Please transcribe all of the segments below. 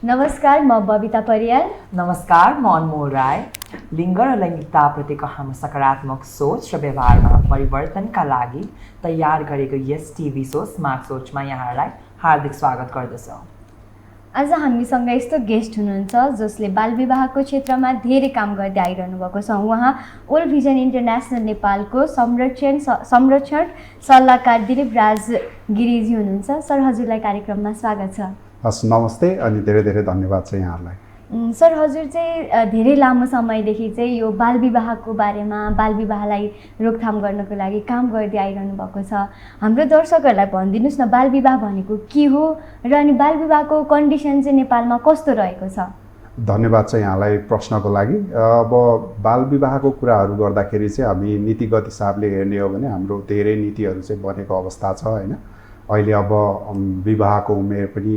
नमस्कार, म बबिता परियार। नमस्कार, म अनमोल राय। लिङ्ग र लैङ्गिकताप्रतिको हाम्रो सकारात्मक सोच र व्यवहारमा परिवर्तनका लागि तयार गरेको यस टिभी सो स्मार्ट सोचमा यहाँहरूलाई हार्दिक स्वागत गर्दछौँ। आज हामीसँग यस्तो गेस्ट हुनुहुन्छ जसले बालविवाहको क्षेत्रमा धेरै काम गर्दै आइरहनु भएको छ। उहाँ ओल्ड भिजन इन्टरनेसनल नेपालको संरक्षण सल्लाहकार दिलीप राज गिरिजी हुनुहुन्छ। सर, हजुरलाई कार्यक्रममा स्वागत छ। हस्, नमस्ते अनि धेरै धेरै धन्यवाद छ यहाँहरूलाई। सर, हजुर चाहिँ धेरै लामो समयदेखि चाहिँ यो बालविवाहको बारेमा, बालविवाहलाई रोकथाम गर्नको लागि काम गर्दै आइरहनु भएको छ। हाम्रो दर्शकहरूलाई भनिदिनुहोस् न, बालविवाह भनेको के हो र अनि बालविवाहको कन्डिसन चाहिँ नेपालमा कस्तो रहेको छ? धन्यवाद छ यहाँलाई प्रश्नको लागि। अब बालविवाहको कुराहरू गर्दाखेरि चाहिँ हामी नीतिगत हिसाबले हेर्ने हो भने हाम्रो धेरै नीतिहरू चाहिँ बनेको अवस्था छ होइन। अहिले अब विवाहको उमेर पनि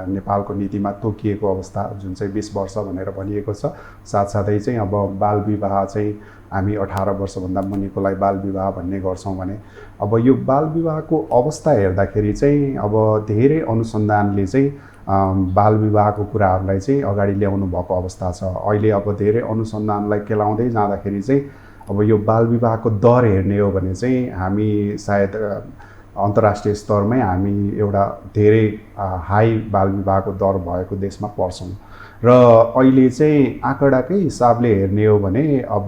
नेपालको नीतिमा तोकिएको अवस्था जुन चाहिँ 20 वर्ष भनेर भनिएको छ। साथसाथै चाहिँ अब बालविवाह चाहिँ हामी 18 वर्षभन्दा मुनिकोलाई बालविवाह भन्ने गर्छौँ भने अब यो बालविवाहको अवस्था हेर्दाखेरि चाहिँ अब धेरै अनुसन्धानले चाहिँ बालविवाहको कुराहरूलाई चाहिँ अगाडि ल्याउनु भएको अवस्था छ। अहिले अब धेरै अनुसन्धानलाई केलाउँदै जाँदाखेरि चाहिँ अब यो बालविवाहको दर हेर्ने हो भने चाहिँ हामी सायद अन्तर्राष्ट्रिय स्तरमै हामी एउटा धेरै हाई बालविवाहको दर भएको देशमा पर्छौँ। र अहिले चाहिँ आँकडाकै हिसाबले हेर्ने हो भने अब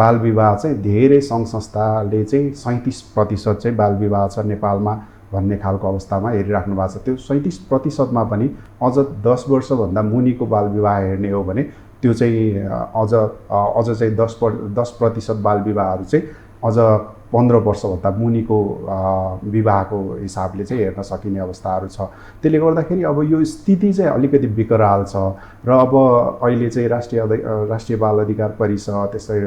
बालविवाह चाहिँ धेरै सङ्घ संस्थाले चाहिँ 37% चाहिँ बालविवाह छ नेपालमा भन्ने खालको अवस्थामा हेरिराख्नु भएको छ। त्यो 37%मा पनि अझ 10 वर्षभन्दा मुनिको बालविवाह हेर्ने हो भने त्यो चाहिँ अझ चाहिँ 10% बालविवाहहरू चाहिँ अझ 15 वर्षभन्दा मुनिको विवाहको हिसाबले चाहिँ हेर्न सकिने अवस्थाहरू छ। त्यसले गर्दाखेरि अब यो स्थिति चाहिँ अलिकति विकराल छ। र अब अहिले चाहिँ राष्ट्रिय बाल अधिकार परिषद, त्यस्तै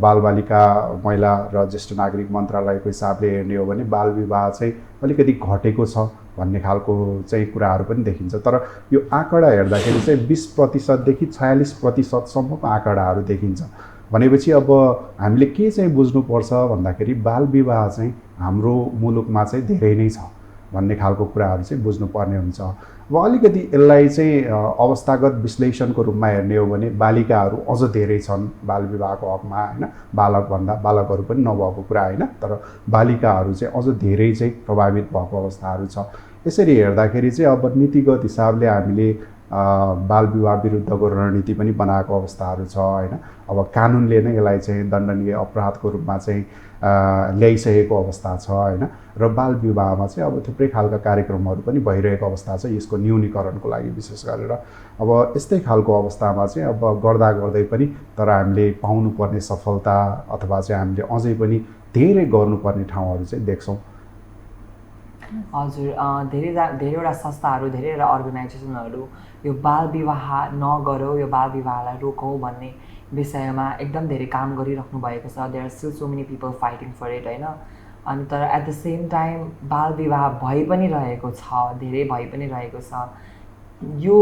बालबालिका महिला र ज्येष्ठ नागरिक मन्त्रालयको हिसाबले हेर्ने हो भने बालविवाह चाहिँ अलिकति घटेको छ भन्ने खालको चाहिँ कुराहरू पनि देखिन्छ। तर यो आँकडा हेर्दाखेरि चाहिँ 20% देखि 46%सम्मको आँकडाहरू देखिन्छ। भनेपछि अब हामीले के चाहिँ बुझ्नुपर्छ भन्दाखेरि बालविवाह चाहिँ हाम्रो मुलुकमा चाहिँ धेरै नै छ भन्ने खालको कुराहरू चाहिँ बुझ्नुपर्ने हुन्छ। अब अलिकति यसलाई चाहिँ अवस्थागत विश्लेषणको रूपमा हेर्ने हो भने बालिकाहरू अझ धेरै छन् बालविवाहको हकमा होइन। बालकहरू पनि नभएको कुरा होइन, तर बालिकाहरू चाहिँ अझ धेरै चाहिँ प्रभावित भएको अवस्थाहरू छ। यसरी हेर्दाखेरि चाहिँ अब नीतिगत हिसाबले हामीले बालविवाह विरुद्धको रणनीति पनि बनाएको अवस्थाहरू छ होइन। अब कानुनले नै यसलाई चाहिँ दण्डनीय अपराधको रूपमा चाहिँ ल्याइसकेको अवस्था छ होइन। र बालविवाहमा चाहिँ अब थुप्रै खालका कार्यक्रमहरू पनि भइरहेको अवस्था छ यसको न्यूनीकरणको लागि विशेष गरेर। अब यस्तै खालको अवस्थामा चाहिँ अब गर्दै पनि तर हामीले पाउनुपर्ने सफलता अथवा चाहिँ हामीले अझै पनि धेरै गर्नुपर्ने ठाउँहरू चाहिँ देख्छौँ। हजुर, धेरैवटा संस्थाहरू, धेरैवटा अर्गनाइजेसनहरू यो बालविवाह नगरौँ, यो बालविवाहलाई रोकौँ भन्ने विषयमा एकदम धेरै काम गरिराख्नु भएको छ। There are still so many people fighting for it होइन। अनि तर एट द सेम टाइम बालविवाह भइ पनि रहेको छ, धेरै भइ पनि रहेको छ। यो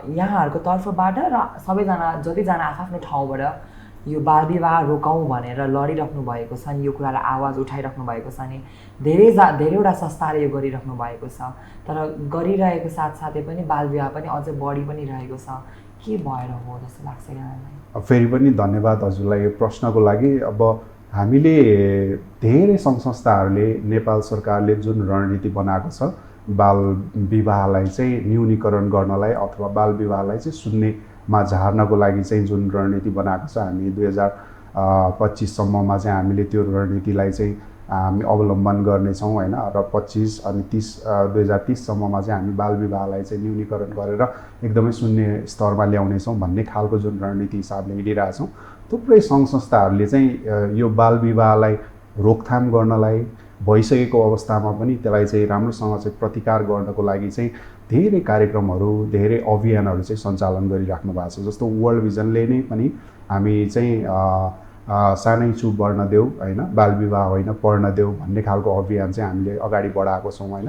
यहाँहरूको तर्फबाट र सबैजना जतिजना आफ्नो ठाउँबाट यो बालविवाह रोकौँ भनेर लडिराख्नु भएको छ नि, यो कुरालाई आवाज उठाइराख्नु भएको छ नि, धेरैवटा संस्थाले यो गरिराख्नु भएको छ। तर गरिरहेको साथसाथै पनि बालविवाह पनि अझ बढी पनि रहेको छ। के भएर हो जस्तो लाग्छ यहाँलाई? फेरि पनि धन्यवाद हजुरलाई यो प्रश्नको लागि। अब हामीले धेरै सङ्घ संस्थाहरूले, नेपाल सरकारले जुन रणनीति बनाएको छ बाल विवाहलाई चाहिँ न्यूनीकरण गर्नलाई अथवा बाल विवाहलाई चाहिँ शून्यमा झार्नको लागि चाहिँ जुन रणनीति बनाएको छ, हामी 2025 सम्ममा चाहिँ हामीले त्यो रणनीतिलाई चाहिँ हामी अवलम्बन गर्नेछौँ होइन। र 25 अनि 2030 सम्ममा चाहिँ हामी बाल विवाहलाई चाहिँ न्यूनीकरण गरेर एकदमै शून्य स्तरमा ल्याउनेछौँ भन्ने खालको जुन रणनीति हिसाबले हिँडिरहेछौँ। थुप्रै सङ्घ संस्थाहरूले चाहिँ यो बाल विवाहलाई रोकथाम गर्नलाई भइसकेको अवस्थामा पनि त्यसलाई चाहिँ राम्रोसँग चाहिँ प्रतिकार गर्नको लागि चाहिँ धेरै कार्यक्रमहरू, धेरै अभियानहरू चाहिँ सञ्चालन गरिराख्नु भएको छ। जस्तो वर्ल्ड भिजनले नै पनि हामी चाहिँ सानै छु बढ्न देऊ होइन, बालविवाह होइन पढ्न देऊ भन्ने खालको अभियान चाहिँ हामीले अगाडि बढाएको छौँ होइन।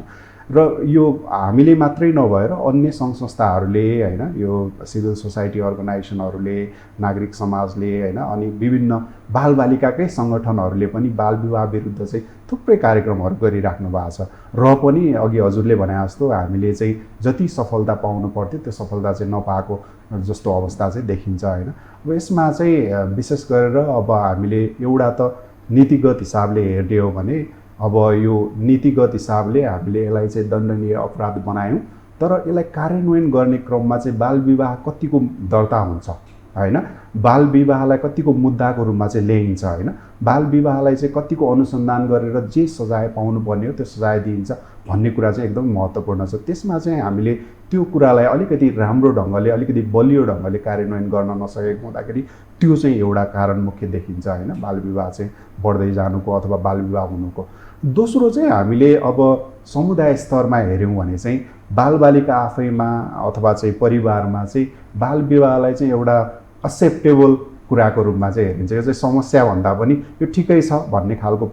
र यो हामीले मात्रै नभएर अन्य सङ्घ संस्थाहरूले होइन, यो सिभिल सोसाइटी अर्गनाइजेसनहरूले, नागरिक समाजले होइन, अनि विभिन्न बालबालिकाकै सङ्गठनहरूले पनि बाल विवाह विरुद्ध चाहिँ थुप्रै कार्यक्रमहरू गरिराख्नु भएको छ। र पनि अघि हजुरले भने जस्तो हामीले चाहिँ जति सफलता पाउनु पर्थ्यो त्यो सफलता चाहिँ नपाएको जस्तो अवस्था चाहिँ देखिन्छ होइन। अब यसमा चाहिँ विशेष गरेर अब हामीले एउटा त नीतिगत हिसाबले हेर्ने हो भने अब यो नीतिगत हिसाबले हामीले यसलाई चाहिँ दण्डनीय अपराध बनायौँ, तर यसलाई कार्यान्वयन गर्ने क्रममा चाहिँ बाल विवाह कतिको दर्ता हुन्छ होइन, बाल विवाहलाई कतिको मुद्दाको रूपमा चाहिँ ल्याइन्छ होइन, बाल विवाहलाई चाहिँ कतिको अनुसन्धान गरेर जे सजाय पाउनुपर्ने हो त्यो सजाय दिइन्छ भन्ने कुरा चाहिँ एकदम महत्त्वपूर्ण छ। त्यसमा चाहिँ हामीले त्यो कुरालाई अलिकति राम्रो ढङ्गले, अलिकति बलियो ढङ्गले कार्यान्वयन गर्न नसकेको हुँदाखेरि त्यो चाहिँ एउटा कारण मुख्य देखिन्छ होइन, बाल विवाह चाहिँ बढ्दै जानुको अथवा बाल विवाह हुनुको। दोस्रो चाहिँ हामीले अब समुदाय स्तरमा हेऱ्यौँ भने चाहिँ बालबालिका आफैमा अथवा चाहिँ परिवारमा चाहिँ बाल विवाहलाई चाहिँ एउटा एक्सेप्टेबल कुराको रूपमा चाहिँ हेरिन्छ। यो चाहिँ समस्या भन्दा पनि यो ठिकै छ भन्ने खालको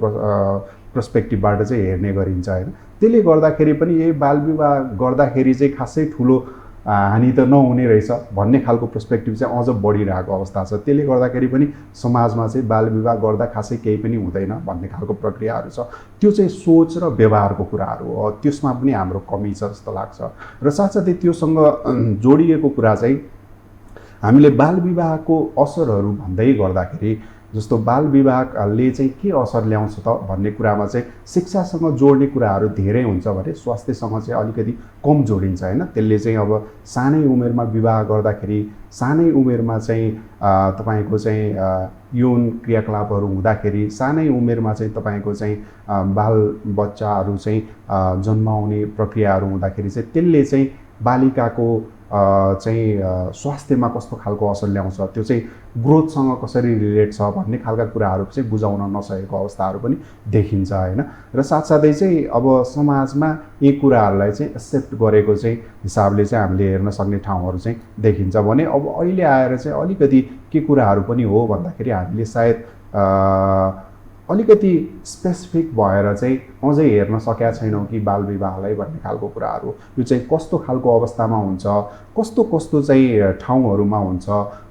पर्सपेक्टिभबाट चाहिँ हेर्ने गरिन्छ होइन। त्यसले गर्दाखेरि पनि यही बाल विवाह गर्दाखेरि चाहिँ खासै ठुलो हानि त नहुने रहेछ भन्ने खालको पर्सपेक्टिभ चाहिँ अझ बढिरहेको अवस्था छ। त्यसले गर्दाखेरि पनि समाजमा चाहिँ बाल विवाह गर्दा खासै केही पनि हुँदैन भन्ने खालको प्रक्रियाहरू छ। त्यो चाहिँ सोच र व्यवहारको कुराहरू हो, त्यसमा पनि हाम्रो कमी छ जस्तो लाग्छ। र साथसाथै त्योसँग जोडिएको कुरा चाहिँ हामीले बाल विवाहको असरहरू भन्दै गर्दाखेरि जस्तो बाल विवाहले चाहिँ के असर ल्याउँछ त भन्ने कुरामा चाहिँ शिक्षासँग जोड्ने कुराहरू धेरै हुन्छ भने स्वास्थ्यसँग चाहिँ अलिकति कम जोडिन्छ होइन। त्यसले चाहिँ अब सानै उमेरमा विवाह गर्दाखेरि, सानै उमेरमा चाहिँ तपाईँको चाहिँ यौन क्रियाकलापहरू हुँदाखेरि, सानै उमेरमा चाहिँ तपाईँको चाहिँ बाल बच्चाहरू चाहिँ जन्माउने प्रक्रियाहरू हुँदाखेरि चाहिँ त्यसले चाहिँ बालिकाको चाहिँ स्वास्थ्यमा कस्तो खालको असर ल्याउँछ, त्यो चाहिँ ग्रोथसँग कसरी रिलेट छ भन्ने खालका कुराहरू चाहिँ बुझाउन नसकेको अवस्थाहरू पनि देखिन्छ होइन। र साथसाथै चाहिँ अब समाजमा यी कुराहरूलाई चाहिँ एक्सेप्ट गरेको चाहिँ हिसाबले चाहिँ हामीले हेर्न सक्ने ठाउँहरू चाहिँ देखिन्छ भने अब अहिले आएर चाहिँ अलिकति के कुराहरू पनि हो भन्दाखेरि हामीले सायद अलिकति स्पेसिफिक भएर चाहिँ अझै हेर्न सकेका छैनौँ कि बाल विवाहलाई भन्ने खालको कुराहरू यो चाहिँ कस्तो खालको अवस्थामा हुन्छ, कस्तो कस्तो चाहिँ ठाउँहरूमा हुन्छ,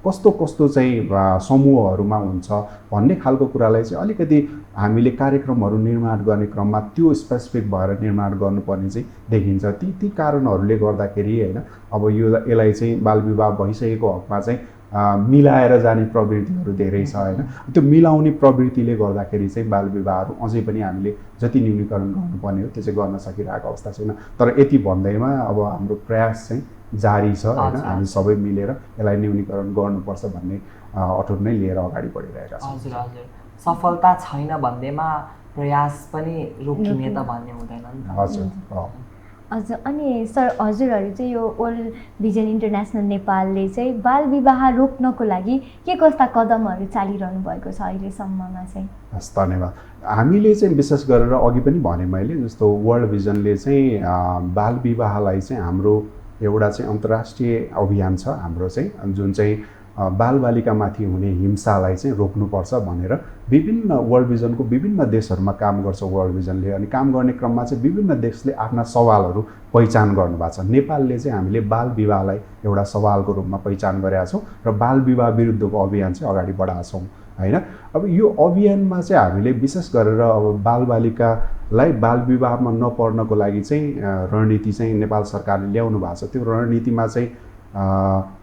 कस्तो कस्तो चाहिँ समूहहरूमा हुन्छ भन्ने खालको कुरालाई चाहिँ अलिकति हामीले कार्यक्रमहरू निर्माण गर्ने क्रममा त्यो स्पेसिफिक भएर निर्माण गर्नुपर्ने चाहिँ देखिन्छ। ती कारणहरूले गर्दाखेरि होइन अब यसलाई चाहिँ बाल विवाह भइसकेको हकमा चाहिँ मिलाएर जाने प्रवृत्तिहरू धेरै छ होइन। त्यो मिलाउने प्रवृत्तिले गर्दाखेरि चाहिँ बाल विवाहहरू अझै पनि हामीले जति न्यूनीकरण गर्नुपर्ने हो त्यो चाहिँ गर्न सकिरहेको अवस्था छैन। तर यति भन्दैमा अब हाम्रो प्रयास चाहिँ जारी छ होइन, हामी सबै मिलेर यसलाई न्यूनीकरण गर्नुपर्छ भन्ने अठोट नै लिएर अगाडि बढिरहेका छौँ। हजुर हजुर, सफलता छैन भन्दैमा प्रयास पनि रोकिने त भन्ने हुँदैन नि त। हजुर हजुर। अनि सर हजुरहरू चाहिँ यो वर्ल्ड भिजन इन्टरनेसनल नेपालले चाहिँ बाल विवाह रोक्नको लागि के कस्ता कदमहरू चालिरहनु भएको छ अहिलेसम्ममा चाहिँ? हस्, धन्यवाद। हामीले चाहिँ विशेष गरेर अघि पनि भने मैले जस्तो वर्ल्ड भिजनले चाहिँ बाल विवाहलाई चाहिँ हाम्रो एउटा चाहिँ अन्तर्राष्ट्रिय अभियान छ हाम्रो चाहिँ, जुन चाहिँ बालबालिकामाथि हुने हिंसालाई चाहिँ रोक्नुपर्छ भनेर विभिन्न वर्ल्ड भिजनको विभिन्न देशहरूमा काम गर्छ वर्ल्ड भिजनले। अनि काम गर्ने क्रममा चाहिँ विभिन्न देशले आफ्ना सवालहरू पहिचान गर्नुभएको छ। नेपालले चाहिँ हामीले बाल विवाहलाई एउटा सवालको रूपमा पहिचान गरेका छौँ र बाल विवाह विरुद्धको अभियान चाहिँ अगाडि बढाएका छौँ होइन। अब यो अभियानमा चाहिँ हामीले विशेष गरेर अब बालबालिकालाई बाल विवाहमा नपर्नको लागि चाहिँ रणनीति चाहिँ नेपाल सरकारले ल्याउनु भएको छ। त्यो रणनीतिमा चाहिँ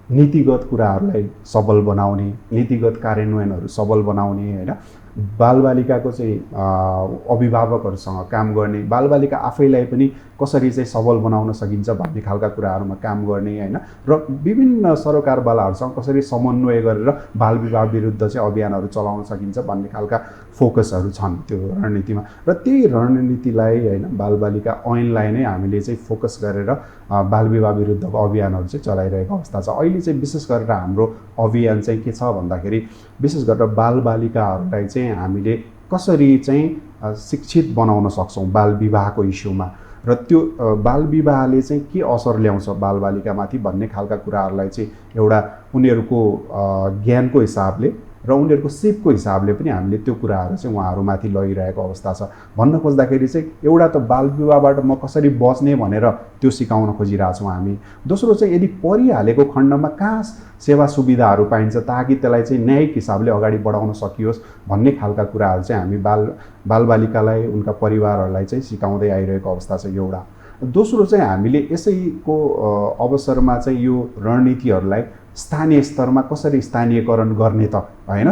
नीतिगत कुराहरूलाई सबल बनाउने, नीतिगत कार्यान्वयनहरू सबल बनाउने होइन, बालबालिकाको चाहिँ अभिभावकहरूसँग काम गर्ने, बालबालिका आफैलाई पनि कसरी चाहिँ सबल बनाउन सकिन्छ भन्ने खालका कुराहरूमा काम गर्ने होइन, र विभिन्न सरोकारवालाहरूसँग कसरी समन्वय गरेर बाल विवाह विरुद्ध चाहिँ अभियानहरू चलाउन सकिन्छ भन्ने खालका फोकसहरू छन् त्यो रणनीतिमा। र त्यही रणनीतिलाई होइन बालबालिका ऐनलाई नै हामीले चाहिँ फोकस गरेर बाल विवाह विरुद्धको अभियानहरू चाहिँ चलाइरहेको अवस्था छ। अहिले चाहिँ विशेष गरेर हाम्रो अभियान चाहिँ के छ भन्दाखेरि विशेष गरेर बालबालिकाहरूलाई चाहिँ हामीले कसरी चाहिँ शिक्षित बनाउन सक्छौँ बाल विवाहको इस्युमा, र त्यो बाल विवाहले चाहिँ के असर ल्याउँछ बालबालिकामाथि भन्ने खालका कुराहरूलाई चाहिँ एउटा उनीहरूको ज्ञानको हिसाबले र उनीहरूको सिपको हिसाबले पनि हामीले त्यो कुराहरू चाहिँ उहाँहरूमाथि लगिरहेको अवस्था छ। भन्न खोज्दाखेरि चाहिँ एउटा त बाल विवाहबाट म कसरी बच्ने भनेर त्यो सिकाउन खोजिरहेछौँ हामी। दोस्रो चाहिँ यदि परिहालेको खण्डमा कहाँ सेवा सुविधाहरू पाइन्छ ताकि त्यसलाई चाहिँ न्यायिक हिसाबले अगाडि बढाउन सकियोस् भन्ने खालका कुराहरू चाहिँ हामी बालबालिकालाई उनका परिवारहरूलाई चाहिँ सिकाउँदै आइरहेको अवस्था छ एउटा। दोस्रो चाहिँ हामीले यसैको अवसरमा चाहिँ यो रणनीतिहरूलाई स्थानीय स्तरमा कसरी स्थानीयकरण गर्ने त हैन।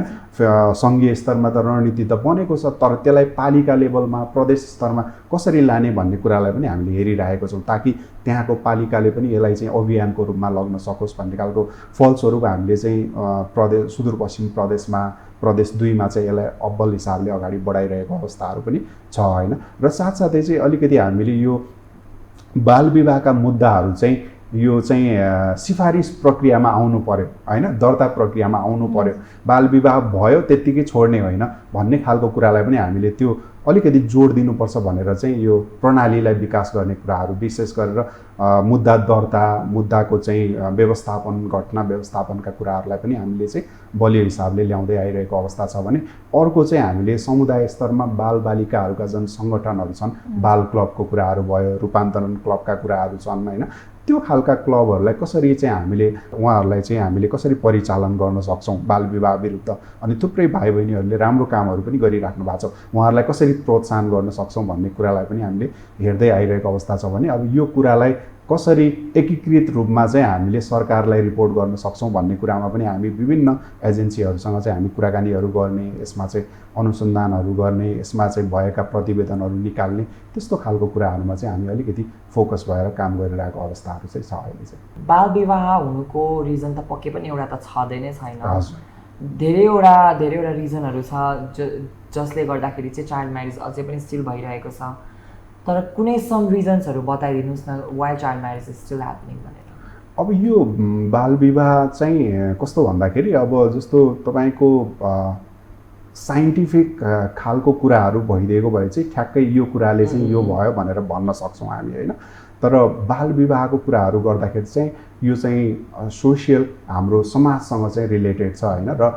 सङ्घीय स्तरमा त रणनीति त बनेको छ, तर त्यसलाई पालिका लेभलमा प्रदेश स्तरमा कसरी लाने भन्ने कुरालाई पनि हामीले हेरिरहेको छौँ ताकि त्यहाँको पालिकाले पनि यसलाई चाहिँ अभियानको रूपमा लग्न सकोस् भन्ने खालको फलस्वरूप हामीले चाहिँ सुदूरपश्चिम प्रदेशमा प्रदेश 2 मा चाहिँ यसलाई अब्बल हिसाबले अगाडि बढाइरहेको अवस्थाहरू पनि छ हैन। र साथसाथै चाहिँ अलिकति हामीले यो बाल विवाहका मुद्दाहरू चाहिँ यो चाहिँ सिफारिस प्रक्रियामा आउनु पर्यो हैन, दर्ता प्रक्रियामा आउनु पर्यो। बाल विवाह भयो त्यत्तिकै छोड्ने होइन भन्ने खालको कुरालाई पनि हामीले त्यो अलिकति जोड दिनुपर्छ भनेर चाहिँ यो प्रणालीलाई विकास गर्ने कुराहरू विशेष गरेर मुद्दा दर्ता, मुद्दाको चाहिँ व्यवस्थापन, घटना व्यवस्थापनका कुराहरूलाई पनि हामीले चाहिँ बलियो हिसाबले ल्याउँदै आइरहेको अवस्था छ भने अर्को चाहिँ हामीले समुदाय स्तरमा बालबालिकाहरूका जुन सङ्गठनहरू छन्, बाल क्लबको कुराहरू भयो, रूपान्तरण क्लबका कुराहरू छन् हैन, त्यो खालका क्लबहरूलाई कसरी चाहिँ हामीले उहाँहरूलाई चाहिँ हामीले कसरी परिचालन गर्न सक्छौँ बाल विवाह विरुद्ध। अनि थुप्रै भाइ बहिनीहरूले राम्रो कामहरू पनि गरिराख्नु भएको छ, उहाँहरूलाई कसरी प्रोत्साहन गर्न सक्छौँ भन्ने कुरालाई पनि हामीले हेर्दै आइरहेको अवस्था छ भने अब यो कुरालाई कसरी एकीकृत रूपमा चाहिँ हामीले सरकारलाई रिपोर्ट गर्न सक्छौँ भन्ने कुरामा पनि हामी विभिन्न एजेन्सीहरूसँग चाहिँ हामी कुराकानीहरू गर्ने, यसमा चाहिँ अनुसन्धानहरू गर्ने, यसमा चाहिँ भएका प्रतिवेदनहरू निकाल्ने, त्यस्तो खालको कुराहरूमा चाहिँ हामी अलिकति फोकस भएर काम गरिरहेको अवस्थाहरू चाहिँ छ अहिले चाहिँ। बाल विवाह हुनुको रिजन त पक्कै पनि एउटा त छँदै नै छैन, धेरैवटा रिजनहरू छ जसले गर्दाखेरि चाहिँ चाइल्ड म्यारेज अझै पनि स्टिल भइरहेको छ। तर कुनै सम रिजन्सहरू बताइदिनुहोस् न, why child marriage is still happening भनेर। अब यो बाल विवाह चाहिँ कस्तो भन्दाखेरि अब जस्तो तपाईँको साइन्टिफिक खालको कुराहरू भइदिएको भए चाहिँ ठ्याक्कै यो कुराले चाहिँ यो भयो भनेर भन्न सक्छौँ हामी हैन। तर बाल विवाहको कुराहरू गर्दाखेरि चाहिँ यो चाहिँ सोसियल हाम्रो समाजसँग चाहिँ रिलेटेड छ हैन। र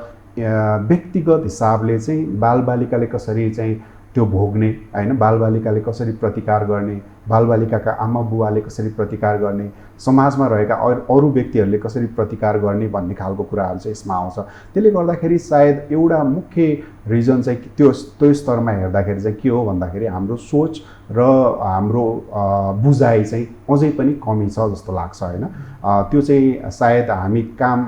व्यक्तिगत हिसाबले चाहिँ बालबालिकाले कसरी चाहिँ त्यो भोग्ने हैन, बालबालिकाले कसरी प्रतिकार गर्ने, बालबालिकाका आमा बुवाले कसरी प्रतिकार गर्ने, समाजमा रहेका अरू व्यक्तिहरूले कसरी प्रतिकार गर्ने भन्ने खालको कुराहरू चाहिँ यसमा आउँछ। त्यसले गर्दाखेरि सायद एउटा मुख्य रिजन चाहिँ त्यो स्तरमा हेर्दाखेरि चाहिँ के हो भन्दाखेरि हाम्रो सोच र हाम्रो बुझाइ चाहिँ अझै पनि कमी छ जस्तो लाग्छ हैन। त्यो चाहिँ सायद हामी काम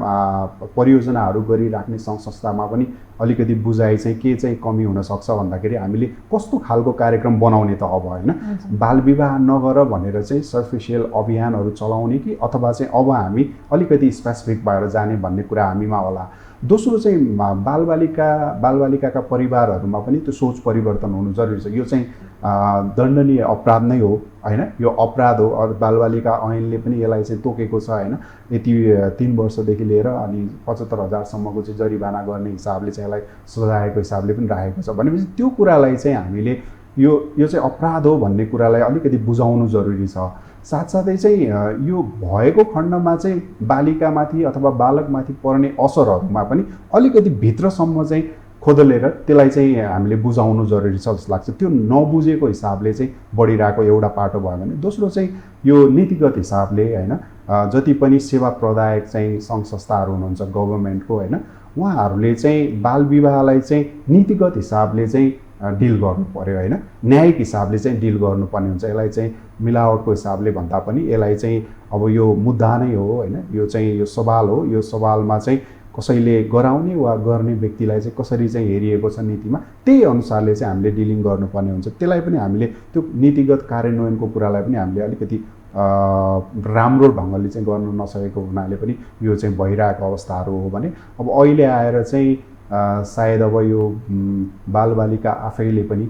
परियोजनाहरू गरिराख्ने सङ्घ संस्थामा पनि अलिकति बुझाइ चाहिँ के चाहिँ कमी हुनसक्छ भन्दाखेरि हामीले कस्तो खालको कार्यक्रम बनाउने त अब हैन, बाल विवाह नगर भनेर चाहिँ सर्फिसियल अभियानहरू चलाउने कि अथवा चाहिँ अब हामी अलिकति स्पेसिफिक भएर जाने भन्ने कुरा हामीमा होला। दोस्रो चाहिँ बालबालिकाका परिवारहरूमा पनि त्यो सोच परिवर्तन हुनु जरुरी छ। यो चाहिँ दण्डनीय अपराध नै हो हैन, यो अपराध हो। बालबालिका ऐनले पनि यसलाई चाहिँ तोकेको छ हैन, यति 3 वर्षदेखि लिएर अनि 75,000 चाहिँ जरिवाना गर्ने हिसाबले चाहिँ यसलाई सजायको हिसाबले पनि राखेको छ। भनेपछि त्यो कुरालाई चाहिँ हामीले यो चाहिँ अपराध हो भन्ने कुरालाई अलिकति बुझाउनु जरुरी छ। साथसाथै चाहिँ यो भएको खण्डमा चाहिँ बालिकामाथि अथवा बालकमाथि पर्ने असरहरूमा पनि अलिकति भित्रसम्म चाहिँ खोदलेर त्यसलाई चाहिँ हामीले बुझाउनु जरुरी छ जस्तो लाग्छ। त्यो नबुझेको हिसाबले चाहिँ बढिरहेको एउटा पाटो भयो भने दोस्रो चाहिँ यो नीतिगत हिसाबले हैन, जति पनि सेवा प्रदायक चाहिँ सङ्घ संस्थाहरू हुनुहुन्छ गभर्मेन्टको हैन, उहाँहरूले चाहिँ बाल विवाहलाई चाहिँ नीतिगत हिसाबले चाहिँ डिल गर्नु पर्यो हैन, न्यायिक हिसाबले चाहिँ डिल गर्नुपर्ने हुन्छ। यसलाई चाहिँ मिलावटको हिसाबले भन्दा पनि यसलाई चाहिँ अब यो मुद्दा नै हो हैन, यो चाहिँ यो सवाल हो। यो सवालमा चाहिँ कसैले गराउने वा गर्ने व्यक्तिलाई चाहिँ कसरी चाहिँ हेरिएको छ नीतिमा, त्यही अनुसारले चाहिँ हामीले डिलिङ गर्नुपर्ने हुन्छ। त्यसलाई पनि हामीले त्यो नीतिगत कार्यान्वयनको कुरालाई पनि हामीले अलिकति राम्रो ढङ्गले चाहिँ गर्न नसकेको हुनाले पनि यो चाहिँ भइरहेको अवस्थाहरू हो भने अब अहिले आएर चाहिँ सायद अब यो बालबालिका आफैले पनि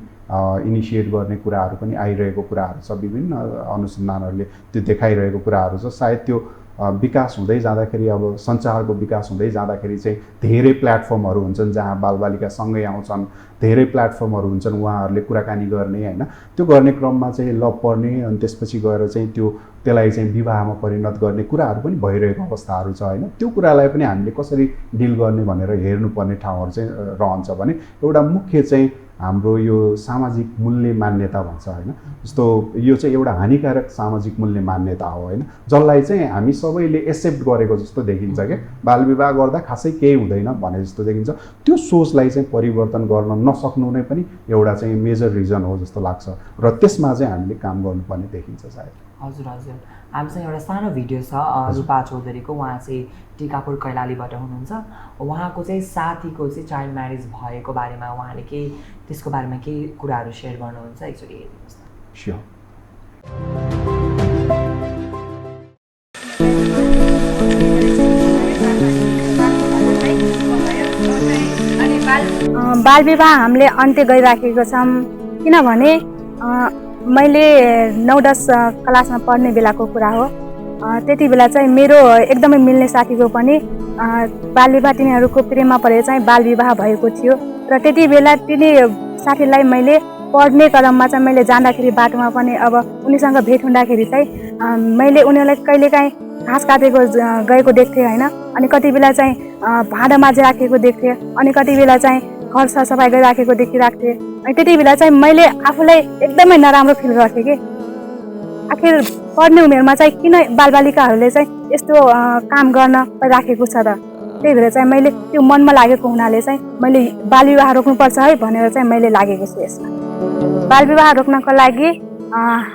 इनिसिएट गर्ने कुराहरू पनि आइरहेको कुराहरू छ, विभिन्न अनुसन्धानहरूले त्यो देखाइरहेको कुराहरू छ। सायद त्यो विकास हुँदै जाँदाखेरि अब सञ्चारको विकास हुँदै जाँदाखेरि चाहिँ धेरै प्लेटफर्महरू हुन्छन् जहाँ बालबालिका सँगै आउँछन्, धेरै प्लेटफर्महरू हुन्छन् उहाँहरूले कुराकानी गर्ने हैन। त्यो गर्ने क्रममा चाहिँ ल पर्ने अनि त्यसपछि गएर चाहिँ त्यो त्यसलाई चाहिँ विवाहमा परिणत गर्ने कुराहरू पनि भइरहेको अवस्थाहरू छ होइन। त्यो कुरालाई पनि हामीले कसरी डिल गर्ने भनेर हेर्नुपर्ने ठाउँहरू चाहिँ रहन्छ भने एउटा मुख्य चाहिँ हाम्रो यो सामाजिक मूल्य मान्यता भन्छ होइन। जस्तो यो चाहिँ एउटा हानिकारक सामाजिक मूल्य मान्यता हो होइन, जसलाई चाहिँ हामी सबैले एक्सेप्ट गरेको जस्तो देखिन्छ क्या। बालविवाह गर्दा खासै केही हुँदैन भने जस्तो देखिन्छ। त्यो सोचलाई चाहिँ परिवर्तन गर्न नसक्नु नै पनि एउटा चाहिँ मेजर रिजन हो जस्तो लाग्छ र त्यसमा चाहिँ हामीले काम गर्नुपर्ने देखिन्छ सायद। हजुर हजुर, हामीसँग एउटा सानो भिडियो छ रूपा चौधरीको। उहाँ चाहिँ टिकापुर कैलालीबाट हुनुहुन्छ। उहाँको चाहिँ साथीको चाहिँ चाइल्ड म्यारेज भएको बारेमा उहाँले केही त्यसको बारेमा केही कुराहरू सेयर गर्नुहुन्छ, एकचोटि हेर्नुहोस् न। स्योर। बालविवाह हामीले अन्त्य गरिराखेको छौँ, किनभने मैले 9-10 क्लासमा पढ्ने बेलाको कुरा हो। त्यति बेला चाहिँ मेरो एकदमै मिल्ने साथीको पनि बालविवाह, तिनीहरूको प्रेममा परेर चाहिँ बालविवाह भएको थियो र त्यति बेला तिनी साथीलाई मैले पढ्ने क्रममा चाहिँ मैले जाँदाखेरि बाटोमा पनि अब उनीसँग भेट हुँदाखेरि चाहिँ मैले उनीहरूलाई कहिलेकाहीँ घाँस काटेको गएको देख्थेँ होइन। अनि कति बेला चाहिँ भाँडा माझी राखेको देख्थेँ, अनि कति बेला चाहिँ घर सरसफाइ गरिराखेको देखिरहेको थिएँ। अनि त्यति बेला चाहिँ मैले आफूलाई एकदमै नराम्रो फिल गर्थेँ कि आखिर पढ्ने उमेरमा चाहिँ किन बालबालिकाहरूले चाहिँ यस्तो काम गर्न राखेको छ त। त्यही भएर चाहिँ मैले त्यो मनमा लागेको हुनाले चाहिँ मैले बालविवाह रोक्नुपर्छ है भनेर चाहिँ मैले लागेको छु यसमा। बालविवाह रोक्नको लागि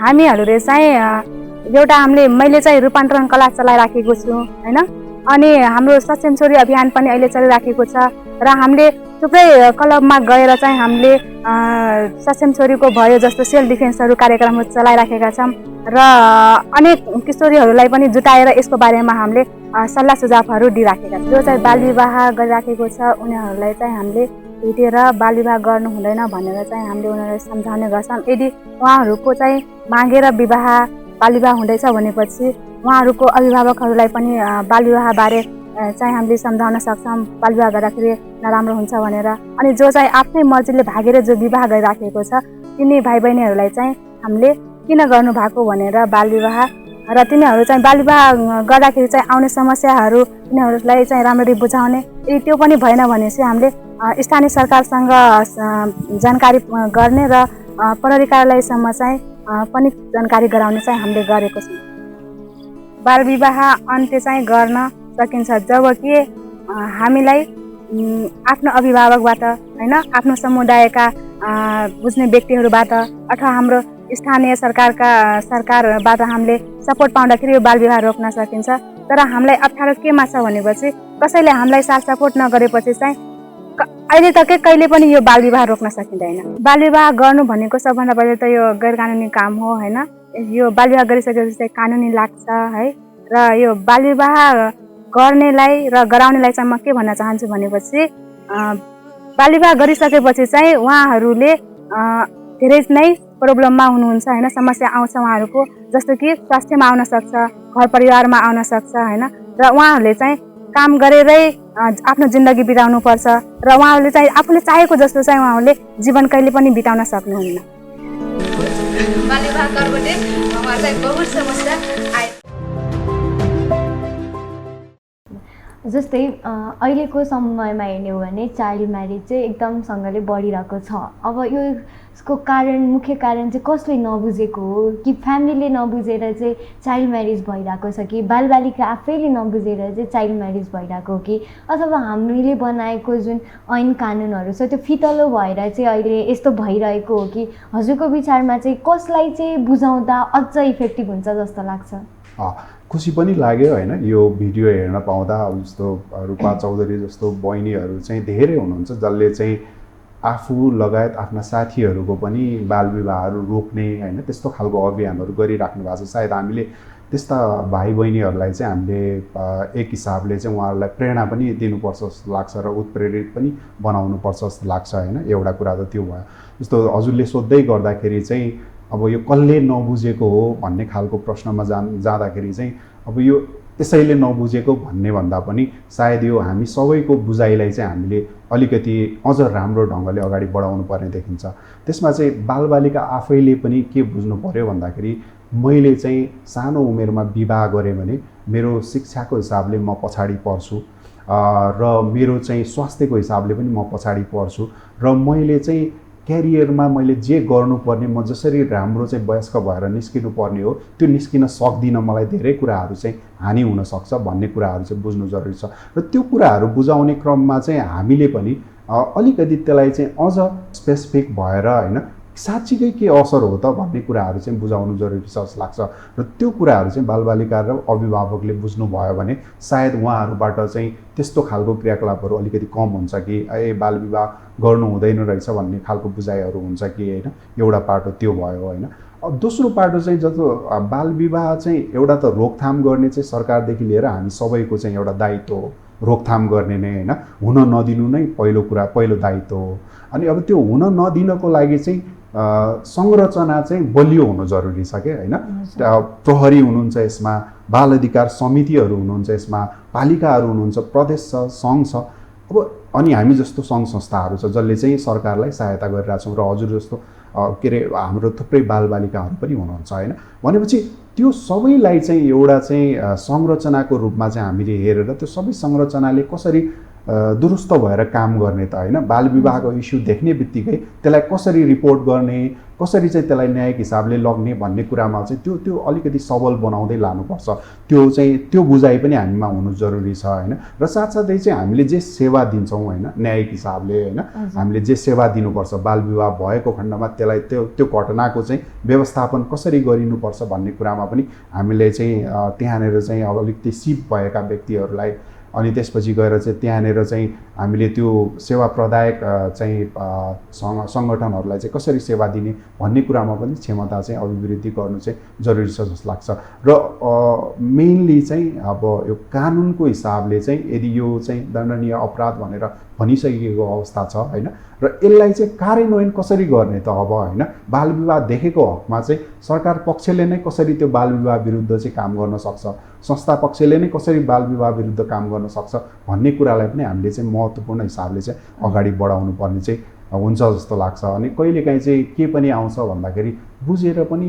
हामीहरूले चाहिँ मैले चाहिँ रूपान्तरण क्लास चलाइराखेको छु होइन। अनि हाम्रो सक्षम छोरी अभियान पनि अहिले चलिराखेको छ र हामीले थुप्रै क्लबमा गएर चाहिँ हामीले सक्षम छोरीको भयो जस्तो सेल्फ डिफेन्सहरू कार्यक्रमहरू चलाइराखेका छौँ र अनेक किशोरीहरूलाई पनि जुटाएर यसको बारेमा हामीले सल्लाह सुझावहरू दिइराखेका छौँ। जो चाहिँ बालविवाह गरिराखेको छ उनीहरूलाई चाहिँ हामीले भेटेर बालविवाह गर्नु हुँदैन भनेर चाहिँ हामीले उनीहरूलाई सम्झाउने गर्छौँ। यदि उहाँहरूको चाहिँ मागेर बालविवाह हुँदैछ भनेपछि उहाँहरूको अभिभावकहरूलाई पनि बालविवाहबारे चाहिँ हामीले सम्झाउन सक्छौँ, बालविवाह गर्दाखेरि नराम्रो हुन्छ भनेर। अनि जो चाहिँ आफ्नै मर्जीले भागेर जो विवाह गरिराखेको छ तिनी भाइ बहिनीहरूलाई चाहिँ हामीले किन गर्नुभएको भनेर बालविवाह र तिनीहरू चाहिँ बालविवाह गर्दाखेरि चाहिँ आउने समस्याहरू तिनीहरूलाई चाहिँ राम्ररी बुझाउने। यदि त्यो पनि भएन भने चाहिँ हामीले स्थानीय सरकारसँग जानकारी गर्ने र प्रहरी कार्यालयसम्म चाहिँ पनि जानकारी गराउने चाहिँ हामीले गरेको छौँ। बालविवाह अन्त्य चाहिँ गर्न सकिन्छ जबकि हामीलाई आफ्नो अभिभावकबाट होइन, आफ्नो समुदायका बुझ्ने व्यक्तिहरूबाट अथवा हाम्रो स्थानीय सरकारबाट हामीले सपोर्ट पाउँदाखेरि यो बालविवाह रोक्न सकिन्छ। तर हामीलाई अप्ठ्यारो केमा छ भनेपछि कसैले हामीलाई साथ सपोर्ट नगरेपछि चाहिँ अहिले तकै कहिले पनि यो बालविवाह रोक्न सकिँदैन। बालविवाह गर्नु भनेको सबभन्दा पहिले त यो गैर कानुनी काम हो होइन। यो बालविवाह गरिसकेपछि चाहिँ कानुनी लाग्छ है। र यो बालविवाह गर्नेलाई र गराउनेलाई चाहिँ म के भन्न चाहन्छु भनेपछि बालविवाह गरिसकेपछि चाहिँ उहाँहरूले धेरै नै प्रब्लममा हुनुहुन्छ होइन। समस्या आउँछ उहाँहरूको, जस्तो कि स्वास्थ्यमा आउन सक्छ, घर परिवारमा आउन सक्छ होइन। र उहाँहरूले चाहिँ काम गरेरै आफ्नो जिन्दगी बिताउनु पर्छ र उहाँहरूले चाहिँ आफूले चाहेको जस्तो चाहिँ उहाँहरूले जीवन कहिले पनि बिताउन सक्नुहुन्न। बालविवाह गर्दै उहाँलाई बहुत समस्या आयो। जस्तै अहिलेको समयमा हेर्ने हो भने चाइल्ड म्यारेज चाहिँ एकदमसँगले बढिरहेको छ। अब यसको मुख्य कारण चाहिँ कसले नबुझेको हो कि फ्यामिलीले नबुझेर चाहिँ चाइल्ड म्यारेज भइरहेको छ कि बालबालिका आफैले नबुझेर चाहिँ चाइल्ड म्यारेज भइरहेको हो कि अथवा हामीले बनाएको जुन ऐन कानुनहरू छ त्यो फितलो भएर चाहिँ अहिले यस्तो भइरहेको हो कि हजुरको विचारमा चाहिँ कसलाई चाहिँ बुझाउँदा अझ इफेक्टिभ हुन्छ जस्तो लाग्छ? खुसी पनि लाग्यो होइन यो भिडियो हेर्न पाउँदा। अब जस्तो रूपा चौधरी जस्तो बहिनीहरू चाहिँ धेरै हुनुहुन्छ जसले चाहिँ आफू लगायत आफ्ना साथीहरूको पनि बालविवाहहरू रोक्ने होइन त्यस्तो खालको अभियानहरू गरिराख्नु भएको छ। सायद हामीले त्यस्ता भाइ बहिनीहरूलाई चाहिँ हामीले एक हिसाबले चाहिँ उहाँहरूलाई प्रेरणा पनि दिनुपर्छ जस्तो लाग्छ र उत्प्रेरित पनि बनाउनुपर्छ जस्तो लाग्छ होइन। एउटा कुरा त त्यो भयो। जस्तो हजुरले सोध्दै गर्दाखेरि चाहिँ अब यो कसले नबुझेको हो भन्ने खालको प्रश्नमा जाँदाखेरि चाहिँ अब यो त्यसैले नबुझेको भन्ने भन्दा पनि सायद यो हामी सबैको बुझाइलाई चाहिँ हामीले अलिकति अझ राम्रो ढङ्गले अगाडि बढाउनु पर्ने देखिन्छ। त्यसमा चाहिँ बालबालिका आफैले पनि के बुझ्नु पर्यो भन्दाखेरि मैले चाहिँ सानो उमेरमा विवाह गरेँ भने मेरो शिक्षाको हिसाबले म पछाडि पर्छु र मेरो चाहिँ स्वास्थ्यको हिसाबले पनि म पछाडि पर्छु र मैले चाहिँ क्यारियरमा मैले जे गर्नुपर्ने म जसरी राम्रो चाहिँ वयस्क भएर निस्किनु पर्ने हो त्यो निस्किन सक्दिनँ, मलाई धेरै कुराहरू चाहिँ हानि हुनसक्छ भन्ने कुराहरू चाहिँ बुझ्नु जरुरी छ। र त्यो कुराहरू बुझाउने क्रममा चाहिँ हामीले पनि अलिकति त्यसलाई चाहिँ अझ स्पेसिफिक भएर होइन साँच्चीकै के असर हो त भन्ने कुराहरू चाहिँ बुझाउनु जरुरी छ जस्तो लाग्छ। र त्यो कुराहरू चाहिँ बालबालिका र अभिभावकले बुझ्नुभयो भने सायद उहाँहरूबाट चाहिँ त्यस्तो खालको क्रियाकलापहरू अलिकति कम हुन्छ कि ए बालविवाह गर्नु हुँदैन रहेछ भन्ने खालको बुझाइहरू हुन्छ कि होइन। एउटा पाटो त्यो भयो होइन। दोस्रो पाटो चाहिँ जस्तो बालविवाह चाहिँ एउटा त रोकथाम गर्ने चाहिँ सरकारदेखि लिएर हामी सबैको चाहिँ एउटा दायित्व हो, रोकथाम गर्ने नै होइन, हुन नदिनु नै पहिलो दायित्व हो। अनि अब त्यो हुन नदिनको लागि चाहिँ संरचना चाहिँ बलियो हुनु जरुरी छ क्या होइन। प्रहरी हुनुहुन्छ यसमा, बाल अधिकार समितिहरू हुनुहुन्छ यसमा, पालिकाहरू हुनुहुन्छ, प्रदेश छ, सङ्घ छ, अब अनि हामी जस्तो सङ्घ संस्थाहरू छ जसले चाहिँ सरकारलाई सहायता गरिरहेछौँ र हजुर जस्तो के अरे हाम्रो थुप्रै बालबालिकाहरू पनि हुनुहुन्छ होइन। भनेपछि त्यो सबैलाई चाहिँ एउटा चाहिँ संरचनाको रूपमा चाहिँ हामीले हेरेर त्यो सबै संरचनाले कसरी दुरुस्त भएर काम गर्ने त होइन। बालविवाहको इस्यु देख्ने बित्तिकै त्यसलाई कसरी रिपोर्ट गर्ने, कसरी चाहिँ त्यसलाई न्यायिक हिसाबले लग्ने भन्ने कुरामा चाहिँ त्यो अलिकति सबल बनाउँदै लानुपर्छ। त्यो बुझाइ पनि हामीमा हुनु जरुरी छ होइन। र साथसाथै चाहिँ हामीले जे सेवा दिन्छौँ होइन न्यायिक हिसाबले होइन, हामीले जे सेवा दिनुपर्छ बालविवाह भएको खण्डमा त्यसलाई त्यो घटनाको चाहिँ व्यवस्थापन कसरी गरिनुपर्छ भन्ने कुरामा पनि हामीले चाहिँ त्यहाँनिर चाहिँ अब अलिकति सिप भएका व्यक्तिहरूलाई अनि त्यसपछि गएर चाहिँ त्यहाँनिर चाहिँ हामीले त्यो सेवा प्रदायक चाहिँ सङ्गठनहरूलाई चाहिँ कसरी सेवा दिने भन्ने कुरामा पनि क्षमता चाहिँ अभिवृद्धि गर्नु चाहिँ जरुरी छ जस्तो लाग्छ। र मेनली चाहिँ अब यो कानुनको हिसाबले चाहिँ यदि यो चाहिँ दण्डनीय अपराध भनेर भनिसकेको अवस्था छ होइन, र यसलाई चाहिँ कार्यान्वयन कसरी गर्ने त अब होइन। बालविवाह देखेको हकमा चाहिँ सरकार पक्षले नै कसरी त्यो बालविवाह विरुद्ध चाहिँ काम गर्न सक्छ, संस्था पक्षले नै कसरी बालविवाह विरुद्ध काम गर्न सक्छ भन्ने कुरालाई पनि हामीले चाहिँ महत्त्वपूर्ण हिसाबले चाहिँ अगाडि बढाउनु पर्ने चाहिँ हुन्छ जस्तो लाग्छ। अनि कहिलेकाहीँ चाहिँ के पनि आउँछ भन्दाखेरि बुझेर पनि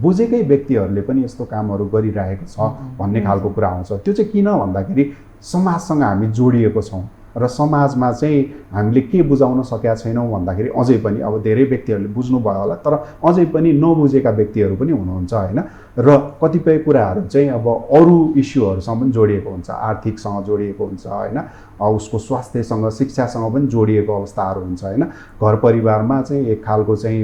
बुझेकै व्यक्तिहरूले पनि यस्तो कामहरू गरिरहेको छ भन्ने खालको कुरा आउँछ। त्यो चाहिँ किन भन्दाखेरि समाजसँग हामी जोडिएको छौँ र समाजमा चाहिँ हामीले के बुझाउन सकेका छैनौँ भन्दाखेरि अझै पनि अब धेरै व्यक्तिहरूले बुझ्नुभयो होला तर अझै पनि नबुझेका व्यक्तिहरू पनि हुनुहुन्छ होइन। र कतिपय कुराहरू चाहिँ अब अरू इस्युहरूसँग पनि जोडिएको हुन्छ, आर्थिकसँग जोडिएको हुन्छ होइन, उसको स्वास्थ्यसँग शिक्षासँग पनि जोडिएको अवस्थाहरू हुन्छ होइन। घर परिवारमा चाहिँ एक खालको चाहिँ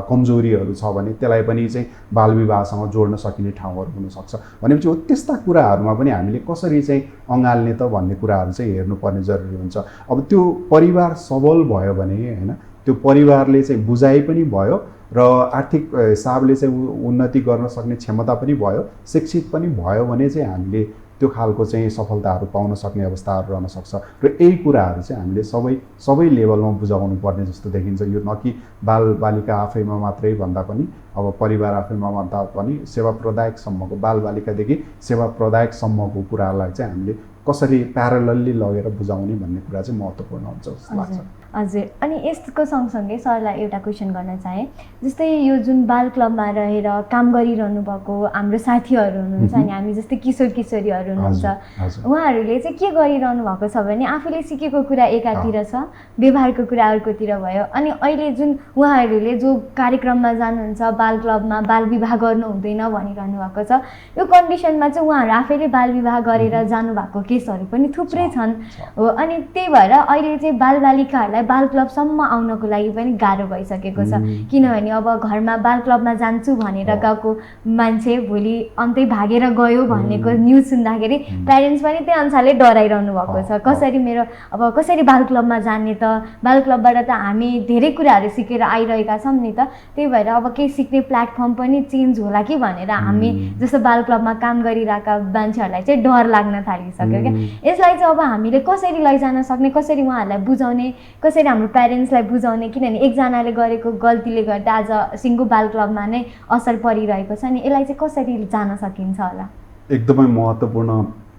कमजोरीहरू छ भने त्यसलाई पनि चाहिँ बालविवाहसँग जोड्न सकिने ठाउँहरू हुनसक्छ। भनेपछि त्यस्ता कुराहरूमा पनि हामीले कसरी चाहिँ अँगाल्ने त भन्ने कुराहरू चाहिँ हेर्नुपर्ने जरुरी हुन्छ। अब त्यो परिवार सबल भयो भने होइन, त्यो परिवारले चाहिँ बुझाइ पनि भयो र आर्थिक हिसाबले चाहिँ उन्नति गर्न सक्ने क्षमता पनि भयो, शिक्षित पनि भयो भने चाहिँ हामीले त्यो खालको चाहिँ सफलताहरू पाउन सक्ने अवस्थाहरू रहन सक्छ। र यही कुराहरू चाहिँ हामीले सबै लेभलमा बुझाउनु पर्ने जस्तो देखिन्छ। यो न कि बालबालिका आफैमा मात्रै भन्दा पनि अब परिवार आफैमा भन्दा पनि सेवा प्रदायकसम्मको बालबालिकादेखि सेवा प्रदायकसम्मको कुरालाई चाहिँ हामीले कसरी प्यारलली लगेर बुझाउने भन्ने कुरा चाहिँ महत्त्वपूर्ण हुन्छ जस्तो लाग्छ। हजुर, अनि यसको सँगसँगै सरलाई एउटा क्वेसन गर्न चाहेँ। जस्तै यो जुन बाल क्लबमा रहेर काम गरिरहनु भएको हाम्रो साथीहरू हुनुहुन्छ अनि हामी जस्तै किशोर किशोरीहरू हुनुहुन्छ, उहाँहरूले चाहिँ के गरिरहनु भएको छ भने आफूले सिकेको कुरा एकातिर छ, व्यवहारको कुरा अर्कोतिर भयो। अनि अहिले जुन उहाँहरूले जो कार्यक्रममा जानुहुन्छ बाल क्लबमा बाल विवाह गर्नु हुँदैन भनिरहनु भएको छ, यो कन्डिसनमा चाहिँ उहाँहरू आफैले बाल विवाह गरेर जानुभएको केसहरू पनि थुप्रै छन् हो। अनि त्यही भएर अहिले चाहिँ बालबालिकाहरूलाई बाल क्लबसम्म आउनको लागि पनि गाह्रो भइसकेको छ, किनभने अब घरमा बाल क्लबमा जान्छु भनेर गएको मान्छे भोलि अन्तै भागेर गयो भन्नेको न्युज सुन्दाखेरि प्यारेन्ट्स पनि त्यही अनुसारले डराइरहनु भएको छ। कसरी बाल क्लबमा जाने त, बाल क्लबबाट त हामी धेरै कुराहरू सिकेर आइरहेका छौँ नि त, त्यही भएर अब केही सिक्ने प्लेटफर्म पनि चेन्ज होला कि भनेर हामी जस्तो बाल क्लबमा काम गरिरहेका मान्छेहरूलाई चाहिँ डर लाग्न थालिसक्यो क्या। यसलाई चाहिँ अब हामीले कसरी लैजान सक्ने, कसरी उहाँहरूलाई बुझाउने, कसरी हाम्रो प्यारेन्ट्सलाई बुझाउने, किनभने एकजनाले गरेको गल्तीले गर्दा आज सिङ्गो बाल क्लबमा नै असर परिरहेको छ नि, यसलाई चाहिँ कसरी जान सकिन्छ होला? एकदमै महत्त्वपूर्ण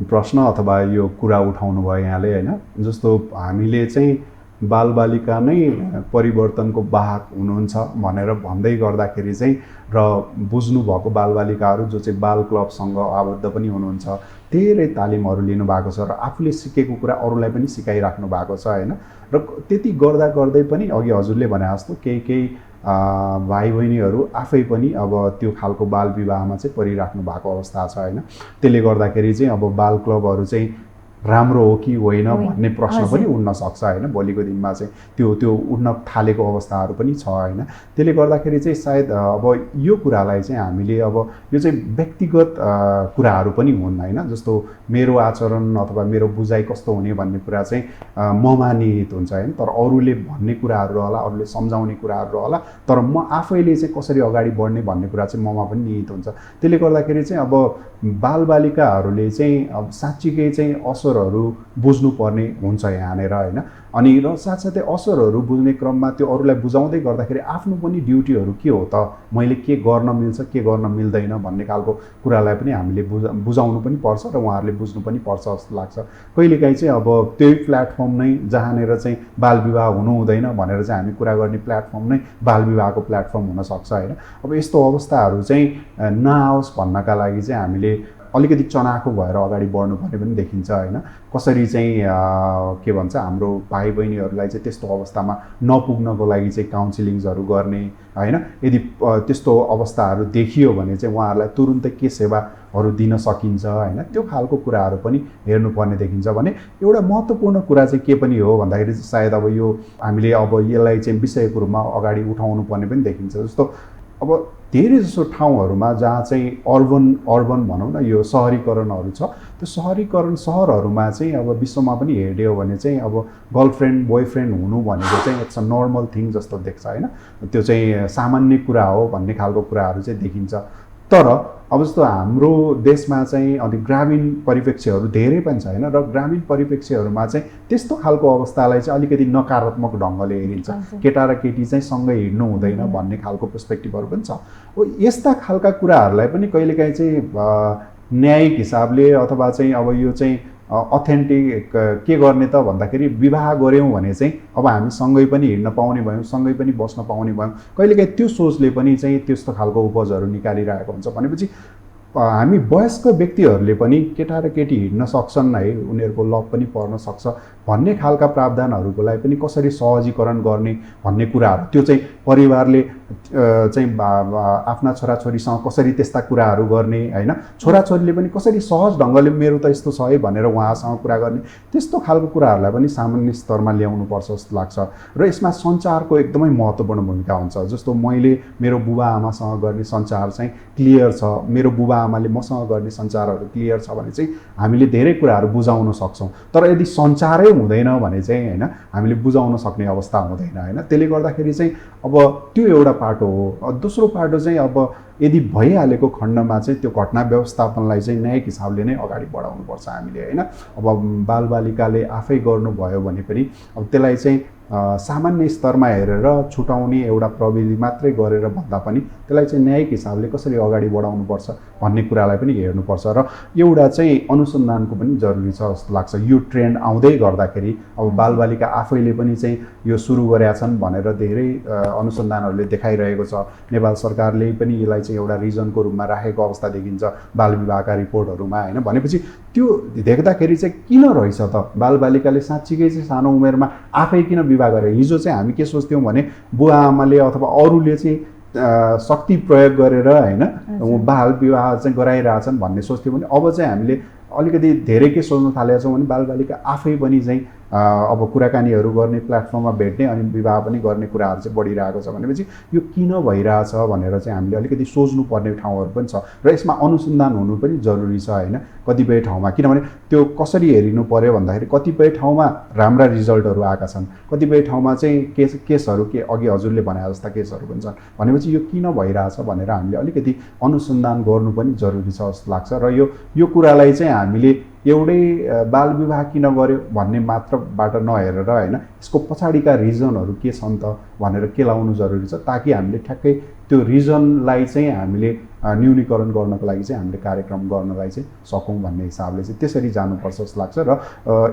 प्रश्न अथवा यो कुरा उठाउनु भयो यहाँले होइन। जस्तो हामीले चाहिँ बालबालिका नै परिवर्तनको वाहक हुनुहुन्छ भनेर भन्दै गर्दाखेरि चाहिँ र बुझ्नुभएको बालबालिकाहरू जो चाहिँ बाल क्लबसँग आबद्ध पनि हुनुहुन्छ, धेरै तालिमहरू लिनुभएको छ र आफूले सिकेको कुरा अरूलाई पनि सिकाइराख्नु भएको छ होइन। र त्यति गर्दा गर्दै पनि अघि हजुरले भने जस्तो केही भाइ बहिनीहरू आफै पनि अब त्यो खालको बाल विवाहमा चाहिँ परिराख्नु भएको अवस्था छ होइन। त्यसले गर्दाखेरि चाहिँ अब बाल क्लबहरू चाहिँ राम्रो हो कि होइन भन्ने प्रश्न पनि उठ्न सक्छ होइन। भोलिको दिनमा चाहिँ त्यो उठ्न थालेको अवस्थाहरू पनि छ होइन। त्यसले गर्दाखेरि चाहिँ सायद अब यो कुरालाई चाहिँ हामीले अब यो चाहिँ व्यक्तिगत कुराहरू पनि हुन् होइन। जस्तो मेरो आचरण अथवा मेरो बुझाइ कस्तो हुने भन्ने कुरा चाहिँ ममा निहित हुन्छ होइन। तर अरूले भन्ने कुराहरू रहला, अरूले सम्झाउने कुराहरू रहला, तर म आफैले चाहिँ कसरी अगाडि बढ्ने भन्ने कुरा चाहिँ ममा पनि निहित हुन्छ। त्यसले गर्दाखेरि चाहिँ अब बालबालिकाहरूले चाहिँ अब साँच्चीकै चाहिँ असरहरू बुझ्नुपर्ने हुन्छ यहाँनिर होइन। अनि र साथसाथै असरहरू बुझ्ने क्रममा त्यो अरूलाई बुझाउँदै गर्दाखेरि आफ्नो पनि ड्युटीहरू के हो त, मैले के गर्न मिल्छ के गर्न मिल्दैन भन्ने खालको कुरालाई पनि हामीले बुझाउनु पनि पर्छ र उहाँहरूले बुझ्नु पनि पर्छ जस्तो लाग्छ। कहिलेकाहीँ चाहिँ अब त्यही प्लेटफर्म नै जहाँनिर चाहिँ बालविवाह हुनु हुँदैन भनेर चाहिँ हामी कुरा गर्ने प्लेटफर्म नै बालविवाहको प्लेटफर्म हुनसक्छ होइन। अब यस्तो अवस्थाहरू चाहिँ नआओस् भन्नका लागि चाहिँ हामीले अलिकति चनाखो भएर अगाडि बढ्नुपर्ने पनि देखिन्छ होइन। कसरी चाहिँ के भन्छ हाम्रो भाइ बहिनीहरूलाई चाहिँ त्यस्तो अवस्थामा नपुग्नको लागि चाहिँ काउन्सिलिङ्सहरू गर्ने होइन। यदि त्यस्तो अवस्थाहरू देखियो भने चाहिँ उहाँहरूलाई तुरुन्तै के सेवाहरू दिन सकिन्छ होइन, त्यो खालको कुराहरू पनि हेर्नुपर्ने देखिन्छ। भने एउटा महत्त्वपूर्ण कुरा चाहिँ के पनि हो भन्दाखेरि चाहिँ सायद अब यो हामीले अब यसलाई चाहिँ विषयको रूपमा अगाडि उठाउनु पर्ने पनि देखिन्छ। जस्तो अब धेरै जसो ठाउँहरूमा जहाँ चाहिँ अर्बन भनौँ न यो सहरीकरणहरू छ, त्यो सहरीकरण सहरहरूमा चाहिँ अब विश्वमा पनि हेर्यो भने चाहिँ अब गर्लफ्रेन्ड बोयफ्रेन्ड हुनु भनेको चाहिँ इट्स अ नर्मल थिङ जस्तो देख्छ होइन। त्यो चाहिँ सामान्य कुरा हो भन्ने खालको कुराहरू चाहिँ देखिन्छ। तर अब जस्तो हाम्रो देशमा चाहिँ अनि ग्रामीण परिप्रेक्ष्यहरू धेरै पनि छ होइन। र ग्रामीण परिप्रेक्ष्यहरूमा चाहिँ त्यस्तो खालको अवस्थालाई चाहिँ अलिकति नकारात्मक ढङ्गले हेरिन्छ। केटा र केटी चाहिँ सँगै हिँड्नु हुँदैन भन्ने खालको पर्सपेक्टिभहरू पनि छ। यस्ता खालका कुराहरूलाई पनि कहिलेकाहीँ चाहिँ न्यायिक हिसाबले अथवा चाहिँ अब यो चाहिँ अथेन्टिक के गर्ने त भन्दाखेरि विवाह गऱ्यौँ भने चाहिँ अब हामी सँगै पनि हिँड्न पाउने भयौँ, सँगै पनि बस्न पाउने भयौँ। कहिलेकाहीँ त्यो सोचले पनि चाहिँ त्यस्तो खालको उपजहरू निकालिरहेको हुन्छ। भनेपछि हामी वयस्क व्यक्तिहरूले पनि केटा र केटी हिँड्न सक्छन् है, उनीहरूको लभ पनि पर्न सक्छ भन्ने खालका प्रावधानहरूको लागि पनि कसरी सहजीकरण गर्ने भन्ने कुराहरू, त्यो चाहिँ परिवारले चाहिँ आफ्ना छोराछोरीसँग कसरी त्यस्ता कुराहरू गर्ने होइन, छोराछोरीले पनि कसरी सहज ढङ्गले मेरो त यस्तो छ है भनेर उहाँसँग कुरा गर्ने, त्यस्तो खालको कुराहरूलाई पनि सामान्य स्तरमा ल्याउनुपर्छ जस्तो लाग्छ। र यसमा सञ्चारको एकदमै महत्त्वपूर्ण भूमिका हुन्छ। जस्तो मैले मेरो बुबा आमासँग गर्ने सञ्चार चाहिँ क्लियर छ, मेरो बुबा आमाले मसँग गर्ने सञ्चारहरू क्लियर छ भने चाहिँ हामीले धेरै कुराहरू बुझाउन सक्छौँ। तर यदि सञ्चारै हुँदैन भने चाहिँ होइन हामीले बुझाउन सक्ने अवस्था हुँदैन होइन। त्यसले गर्दाखेरि चाहिँ अब त्यो एउटा पाटो हो। दोस्रो पाटो चाहिँ अब यदि भइहालेको खण्डमा चाहिँ त्यो घटना व्यवस्थापनलाई चाहिँ न्यायिक हिसाबले नै अगाडि बढाउनुपर्छ हामीले होइन। अब बालबालिकाले आफै गर्नुभयो भने पनि अब त्यसलाई चाहिँ सामान्य स्तरमा हेरेर छुटाउने एउटा प्रविधि मात्रै गरेर भन्दा पनि त्यसलाई चाहिँ न्यायिक हिसाबले कसरी अगाडि बढाउनुपर्छ भन्ने कुरालाई पनि हेर्नुपर्छ। र एउटा चाहिँ अनुसन्धानको पनि जरुरी छ जस्तो लाग्छ। यो ट्रेन्ड आउँदै गर्दाखेरि अब बालबालिका आफैले पनि चाहिँ यो सुरु गरेका छन् भनेर धेरै अनुसन्धानहरूले देखाइरहेको छ। नेपाल सरकारले पनि यसलाई चाहिँ एउटा रिजनको रूपमा राखेको अवस्था देखिन्छ बालविवाहका रिपोर्टहरूमा होइन। भनेपछि त्यो देख्दाखेरि चाहिँ किन रहेछ त बालबालिकाले साँच्चीकै चाहिँ सानो उमेरमा आफै किन विवाह गरे? हिजो चाहिँ हामी के सोच्थ्यौँ भने बुवा आमाले अथवा अरूले चाहिँ शक्ति प्रयोग गरेर होइन बाल विवाह चाहिँ गराइरहेछन् भन्ने सोच्थ्यौँ भने अब चाहिँ हामीले अलिकति धेरै के सोच्न थालेका छौँ भने बालबालिका आफै पनि चाहिँ अब कुराकानीहरू गर्ने, प्लेटफर्ममा भेट्ने अनि विवाह पनि गर्ने कुराहरू चाहिँ बढिरहेको छ। भनेपछि यो किन भइरहेछ भनेर चाहिँ हामीले अलिकति सोच्नुपर्ने ठाउँहरू पनि छ र यसमा अनुसन्धान हुनु पनि जरुरी छ होइन कतिपय ठाउँमा। किनभने त्यो कसरी हेरिनु पर्यो भन्दाखेरि कतिपय ठाउँमा राम्रा रिजल्टहरू आएका छन्, कतिपय ठाउँमा चाहिँ केसहरू के अघि हजुरले भने जस्ता केसहरू पनि छन्। भनेपछि यो किन भइरहेछ भनेर हामीले अलिकति अनुसन्धान गर्नु पनि जरुरी छ जस्तो लाग्छ। र यो कुरालाई चाहिँ हामीले एउटै बालविवाह किन गर्यो भन्ने मात्रबाट नहेरेर होइन यसको पछाडिका रिजनहरू के छन् त भनेर केलाउनु जरुरी छ, ताकि हामीले ठ्याक्कै त्यो रिजनलाई चाहिँ हामीले न्यूनीकरण गर्नको लागि चाहिँ हामीले कार्यक्रम गर्नलाई चाहिँ सकौँ भन्ने हिसाबले चाहिँ त्यसरी जानुपर्छ जस्तो लाग्छ। र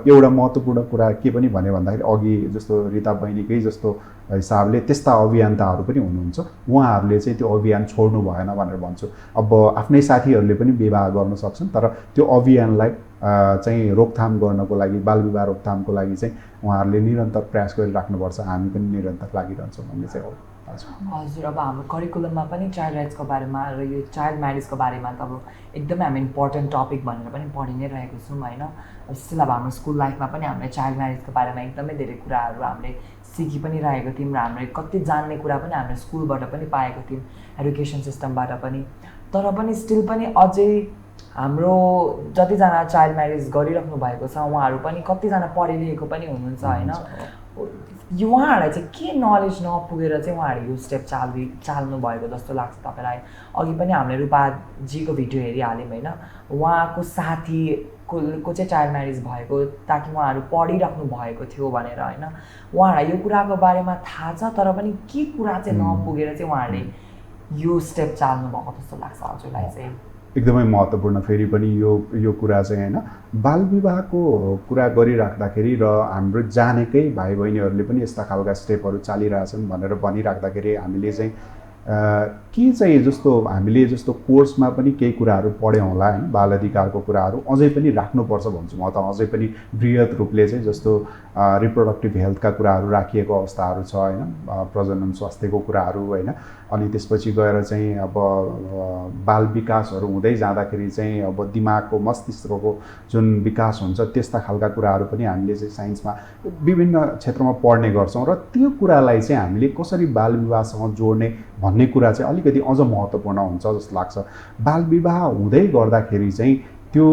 एउटा महत्त्वपूर्ण कुरा के पनि भने भन्दाखेरि अघि जस्तो रिता बहिनीकै जस्तो हिसाबले त्यस्ता अभियन्ताहरू पनि हुनुहुन्छ, उहाँहरूले चाहिँ त्यो अभियान छोड्नु भएन भनेर भन्छु। अब आफ्नै साथीहरूले पनि विवाह गर्न सक्छन्, तर त्यो अभियानलाई चाहिँ रोकथाम गर्नको लागि, बालविवाह रोकथामको लागि चाहिँ उहाँहरूले निरन्तर प्रयास गरिराख्नुपर्छ। हामी पनि निरन्तर लागिरहन्छौँ भन्ने चाहिँ हो। हजुर, अब हाम्रो करिकुलममा पनि चाइल्ड राइट्सको बारेमा र यो चाइल्ड म्यारेजको बारेमा त अब एकदमै हामी इम्पोर्टेन्ट टपिक भनेर पनि पढि नै रहेको छौँ होइन। स्टिल अब हाम्रो स्कुल लाइफमा पनि हामीले चाइल्ड म्यारेजको बारेमा एकदमै धेरै कुराहरू हामीले सिकि पनि रहेको थियौँ र हामीले कति जान्ने कुरा पनि हामीले स्कुलबाट पनि पाएको थियौँ, एडुकेसन सिस्टमबाट पनि। तर पनि स्टिल पनि अझै हाम्रो जतिजना चाइल्ड म्यारेज गरिराख्नु भएको छ उहाँहरू पनि कतिजना पढे लेखेको पनि हुनुहुन्छ होइन। उहाँहरूलाई चाहिँ के नलेज नपुगेर चाहिँ उहाँहरूले यो स्टेप चाल्नु भएको जस्तो लाग्छ तपाईँलाई? अघि पनि हामीले रूपाजीको भिडियो हेरिहाल्यौँ होइन, उहाँको साथीको चाहिँ चाइल्ड म्यारेज भएको ताकि उहाँहरू पढिराख्नु भएको थियो भनेर होइन। उहाँहरूलाई यो कुराको बारेमा थाहा छ तर पनि के कुरा चाहिँ नपुगेर चाहिँ उहाँहरूले यो स्टेप चाल्नु भएको जस्तो लाग्छ हजुरलाई चाहिँ? एकदमै महत्त्वपूर्ण फेरि पनि यो कुरा चाहिँ होइन, बालविवाहको कुरा गरिराख्दाखेरि र हाम्रो जानेकै भाइ बहिनीहरूले पनि यस्ता खालका स्टेपहरू चालिरहेछन् भनेर भनिराख्दाखेरि हामीले चाहिँ के चाहिँ जस्तो हामीले जस्तो कोर्समा पनि केही कुराहरू पढ्यौँ होला होइन, बाल अधिकारको कुराहरू अझै पनि राख्नुपर्छ भन्छु म त। अझै पनि बृहत रूपले चाहिँ जस्तो रिप्रोडक्टिभ हेल्थका कुराहरू राखिएको अवस्थाहरू छ होइन, प्रजनन स्वास्थ्यको कुराहरू होइन। अनि त्यसपछि गएर चाहिँ अब बाल विकासहरू हुँदै जाँदाखेरि चाहिँ अब दिमागको मस्तिष्कको जुन विकास हुन्छ त्यस्ता खालका कुराहरू पनि हामीले चाहिँ साइन्समा विभिन्न क्षेत्रमा पढ्ने गर्छौँ। र त्यो कुरालाई चाहिँ हामीले कसरी बालविवाहसँग जोड्ने भन्ने कुरा चाहिँ अलिकति अझ महत्त्वपूर्ण हुन्छ जस्तो लाग्छ। बालविवाह हुँदै गर्दाखेरि चाहिँ त्यो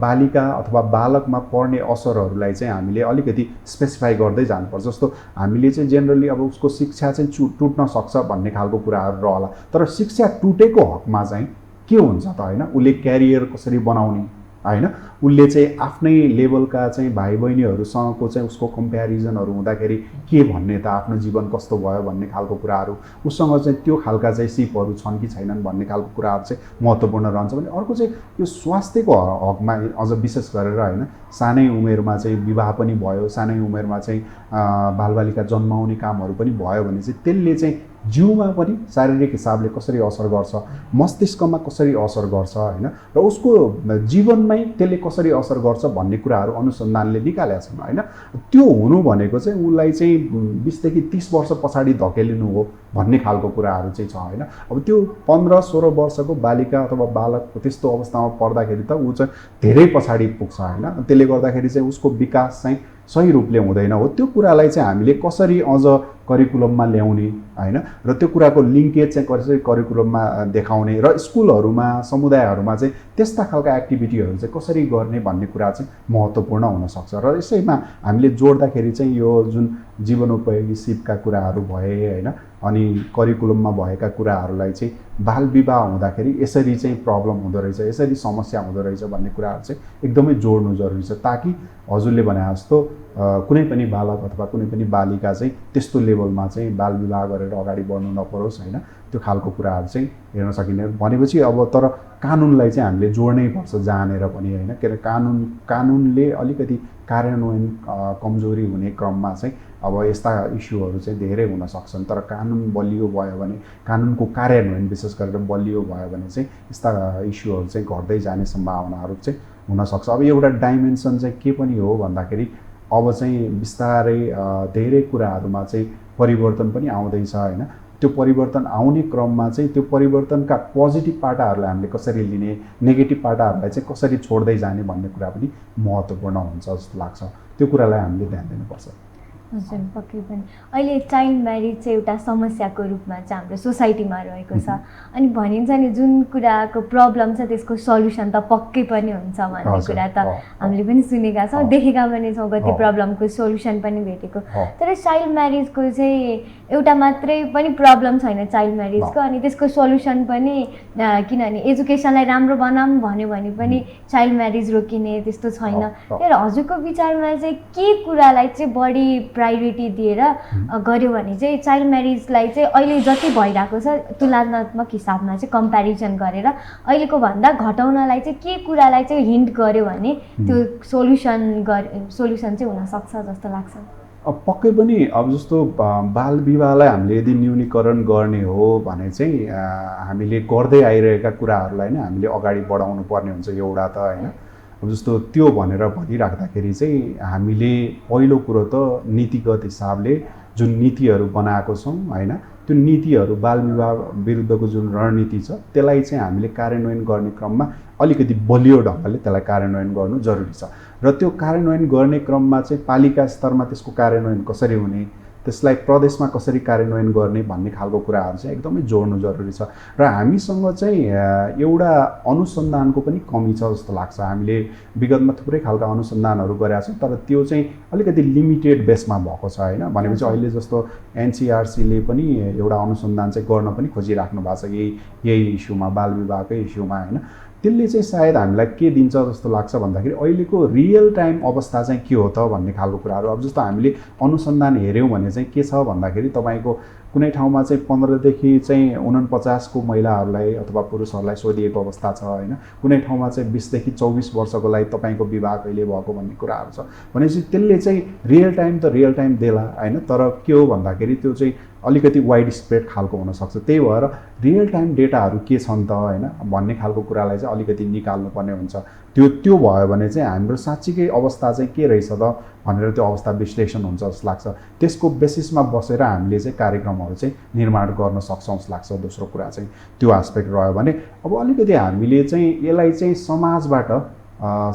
बालिका अथवा बालकमा पर्ने असरहरूलाई चाहिँ हामीले अलिकति स्पेसिफाई गर्दै जानुपर्छ। जस्तो हामीले चाहिँ जेनरली अब उसको शिक्षा चाहिँ टुट्न सक्छ भन्ने खालको कुराहरू रहला, तर शिक्षा टुटेको हकमा चाहिँ के हुन्छ त होइन, उसले क्यारियर कसरी बनाउने होइन, उसले चाहिँ आफ्नै लेभलका चाहिँ भाइ बहिनीहरूसँगको चाहिँ उसको कम्प्यारिजनहरू हुँदाखेरि के भन्ने त आफ्नो जीवन कस्तो भयो भन्ने खालको कुराहरू, उसँग चाहिँ त्यो खालका चाहिँ सिपहरू छन् कि छैनन् भन्ने खालको कुराहरू चाहिँ महत्त्वपूर्ण रहन्छ। भने अर्को चाहिँ यो स्वास्थ्यको हकमा अझ विशेष गरेर होइन, सानै उमेरमा चाहिँ विवाह पनि भयो, सानै उमेरमा चाहिँ बालबालिका जन्माउने कामहरू पनि भयो भने चाहिँ त्यसले चाहिँ जिउमा पनि शारीरिक हिसाबले कसरी असर गर्छ, मस्तिष्कमा कसरी असर गर्छ होइन, र उसको जीवनमै त्यसले कसरी असर गर्छ भन्ने कुराहरू अनुसन्धानले निकालेका छन् होइन। त्यो हुनु भनेको चाहिँ उसलाई चाहिँ 20 देखि 30 वर्ष पछाडि धकेलिनु हो भन्ने खालको कुराहरू चाहिँ छ होइन। अब त्यो 15-16 वर्षको बालिका अथवा बालक त्यस्तो अवस्थामा पर्दाखेरि त ऊ चाहिँ धेरै पछाडि पुग्छ होइन। त्यसले गर्दाखेरि चाहिँ उसको विकास चाहिँ सही रूपले हुँदैन हो। त्यो कुरालाई चाहिँ हामीले कसरी अझ करिकुलममा ल्याउने होइन, र त्यो कुराको लिङ्केज चाहिँ कसरी करिकुलममा देखाउने र स्कुलहरूमा समुदायहरूमा चाहिँ त्यस्ता खालका एक्टिभिटीहरू चाहिँ कसरी गर्ने भन्ने कुरा चाहिँ महत्त्वपूर्ण हुनसक्छ। र यसैमा हामीले जोड्दाखेरि चाहिँ यो जुन जीवनोपयोगी सिपका कुराहरू भए होइन, अनि करिकुलममा भएका कुराहरूलाई चाहिँ बालविवाह हुँदाखेरि यसरी चाहिँ प्रब्लम हुँदो रहेछ, यसरी समस्या हुँदो रहेछ भन्ने कुराहरू चाहिँ एकदमै जोड्नु जरुरी छ, ताकि हजुरले भने जस्तो कुनै पनि बालक अथवा कुनै पनि बालिका चाहिँ त्यस्तो लेभलमा चाहिँ बालविवाह गरेर अगाडि बढ्नु नपरोस् होइन। त्यो खालको कुराहरू चाहिँ हेर्न सकिने भनेपछि अब तर कानुनलाई चाहिँ हामीले जोड्नै पर्छ जानेर पनि होइन। के अरे कानुनले अलिकति कार्यान्वयन कमजोरी हुने क्रममा चाहिँ अब यस्ता इस्युहरू चाहिँ धेरै हुन सक्छन्। तर कानुन बलियो भयो भने, कानुनको कार्यान्वयन विशेष गरेर बलियो भयो भने चाहिँ यस्ता इस्युहरू चाहिँ घट्दै जाने सम्भावनाहरू चाहिँ हुनसक्छ। अब एउटा डाइमेन्सन चाहिँ के पनि हो भन्दाखेरि अब चाहिँ बिस्तारै धेरै कुराहरूमा चाहिँ परिवर्तन पनि आउँदैछ होइन। त्यो परिवर्तन आउने क्रममा चाहिँ त्यो परिवर्तनका पोजिटिभ पाटाहरूलाई हामीले कसरी लिने, नेगेटिभ पाटाहरूलाई चाहिँ कसरी छोड्दै जाने भन्ने कुरा पनि महत्त्वपूर्ण हुन्छ जस्तो लाग्छ। त्यो कुरालाई हामीले ध्यान दिनुपर्छ। हजुर, पक्कै पनि अहिले चाइल्ड म्यारिज चाहिँ एउटा समस्याको रूपमा चाहिँ हाम्रो सोसाइटीमा रहेको छ। अनि भनिन्छ नि जुन कुराको प्रब्लम छ त्यसको सल्युसन त पक्कै पनि हुन्छ भन्ने कुरा त हामीले पनि सुनेका छौँ, देखेका पनि छौँ, कति प्रब्लमको सल्युसन पनि भेटेको। तर चाइल्ड म्यारिजको चाहिँ एउटा मात्रै पनि प्रब्लम छैन चाइल्ड म्यारिजको, अनि त्यसको सल्युसन पनि किनभने एजुकेसनलाई राम्रो बनाऊँ भन्यो भने पनि चाइल्ड म्यारिज रोकिने त्यस्तो छैन। तर हजुरको विचारमा चाहिँ के कुरालाई चाहिँ बढी प्रायोरिटी दिएर गऱ्यो भने चाहिँ चाइल्ड म्यारिजलाई चाहिँ अहिले जति भइरहेको छ तुलनात्मक हिसाबमा चाहिँ कम्पेरिजन गरेर अहिलेको भन्दा घटाउनलाई चाहिँ के कुरालाई चाहिँ हिन्ट गर्यो भने त्यो सोल्युसन चाहिँ हुनसक्छ जस्तो लाग्छ। पक्कै पनि अब जस्तो बाल विवाहलाई हामीले यदि न्यूनीकरण गर्ने हो भने चाहिँ हामीले गर्दै आइरहेका कुराहरूलाई नै हामीले अगाडि बढाउनु पर्ने हुन्छ एउटा त होइन। अब जस्तो त्यो भनेर भनिराख्दाखेरि चाहिँ हामीले पहिलो कुरो त नीतिगत हिसाबले जुन नीतिहरू बनाएको छौँ होइन, त्यो नीतिहरू बाल विवाह विरुद्धको जुन रणनीति छ त्यसलाई चाहिँ हामीले कार्यान्वयन गर्ने क्रममा अलिकति बलियो ढङ्गले त्यसलाई कार्यान्वयन गर्नु जरुरी छ। र त्यो कार्यान्वयन गर्ने क्रममा चाहिँ पालिका स्तरमा त्यसको कार्यान्वयन कसरी हुने, त्यसलाई प्रदेशमा कसरी कार्यान्वयन गर्ने भन्ने खालको कुराहरू चाहिँ एकदमै जोड्नु जरुरी छ। र हामीसँग चाहिँ एउटा अनुसन्धानको पनि कमी छ जस्तो लाग्छ। हामीले विगतमा थुप्रै खालका अनुसन्धानहरू गरेका छौँ तर त्यो चाहिँ अलिकति लिमिटेड बेसमा भएको छ होइन। भनेपछि अहिले जस्तो एनसीआरसीले पनि एउटा अनुसन्धान चाहिँ गर्न पनि खोजिराख्नु भएको छ यही इस्युमा, बाल विवाहकै इस्युमा होइन। त्यसले चाहिँ सायद हामीलाई के दिन्छ जस्तो लाग्छ भन्दाखेरि अहिलेको रियल टाइम अवस्था चाहिँ के हो त भन्ने खालको कुराहरू। अब जस्तो हामीले अनुसन्धान हेऱ्यौँ भने चाहिँ के छ भन्दाखेरि तपाईँको कुनै ठाउँमा चाहिँ 15 देखि चाहिँ 49 को महिलाहरूलाई अथवा पुरुषहरूलाई सोधिएको अवस्था छ होइन। कुनै ठाउँमा चाहिँ 20 देखि 24 वर्षको लागि तपाईँको विवाह कहिले भएको भन्ने कुराहरू छ। भनेपछि त्यसले चाहिँ रियल टाइम देला होइन, तर के हो भन्दाखेरि त्यो चाहिँ अलिकति वाइड स्प्रेड खालको हुनसक्छ। त्यही भएर रियल टाइम डेटाहरू के छन् त होइन भन्ने खालको कुरालाई चाहिँ अलिकति निकाल्नुपर्ने हुन्छ। त्यो भयो भने चाहिँ हाम्रो साँच्चीकै अवस्था चाहिँ के रहेछ त भनेर त्यो अवस्था विश्लेषण हुन्छ जस्तो लाग्छ। त्यसको बेसिसमा बसेर हामीले चाहिँ कार्यक्रमहरू चाहिँ निर्माण गर्न सक्छौँ जस्तो लाग्छ। दोस्रो कुरा चाहिँ त्यो एस्पेक्ट रह्यो भने अब अलिकति हामीले चाहिँ यसलाई चाहिँ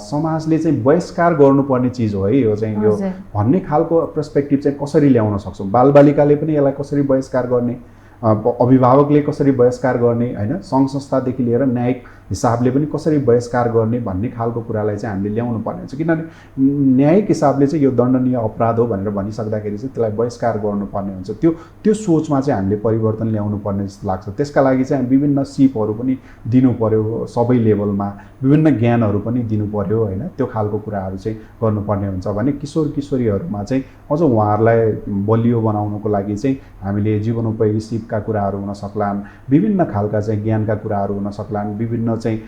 समाजले चाहिँ बहिष्कार गर्नुपर्ने चिज हो है यो चाहिँ यो भन्ने खालको पर्सपेक्टिभ चाहिँ कसरी ल्याउन सक्छौँ। बालबालिकाले पनि यसलाई कसरी बहिष्कार गर्ने, अभिभावकले कसरी बहिष्कार गर्ने होइन, सङ्घ संस्थादेखि लिएर न्यायिक हिसाबले पनि कसरी बहिष्कार गर्ने भन्ने खालको कुरालाई चाहिँ हामीले ल्याउनु पर्ने हुन्छ। किनभने न्यायिक हिसाबले चाहिँ यो दण्डनीय अपराध हो भनेर भनिसक्दाखेरि चाहिँ त्यसलाई बहिष्कार गर्नुपर्ने हुन्छ। त्यो सोचमा चाहिँ हामीले परिवर्तन ल्याउनु पर्ने जस्तो लाग्छ। त्यसका लागि चाहिँ विभिन्न सिपहरू पनि दिनु पर्यो, सबै लेभलमा विभिन्न ज्ञानहरू पनि दिनु पर्यो होइन। त्यो खालको कुराहरू चाहिँ गर्नुपर्ने हुन्छ भने किशोर किशोरीहरूमा चाहिँ अझ उहाँहरूलाई बलियो बनाउनको लागि चाहिँ हामीले जीवनोपयोगी सिपका कुराहरू हुन सक्लान्, विभिन्न खालका चाहिँ ज्ञानका कुराहरू हुन सक्लान्, विभिन्न चाहिँ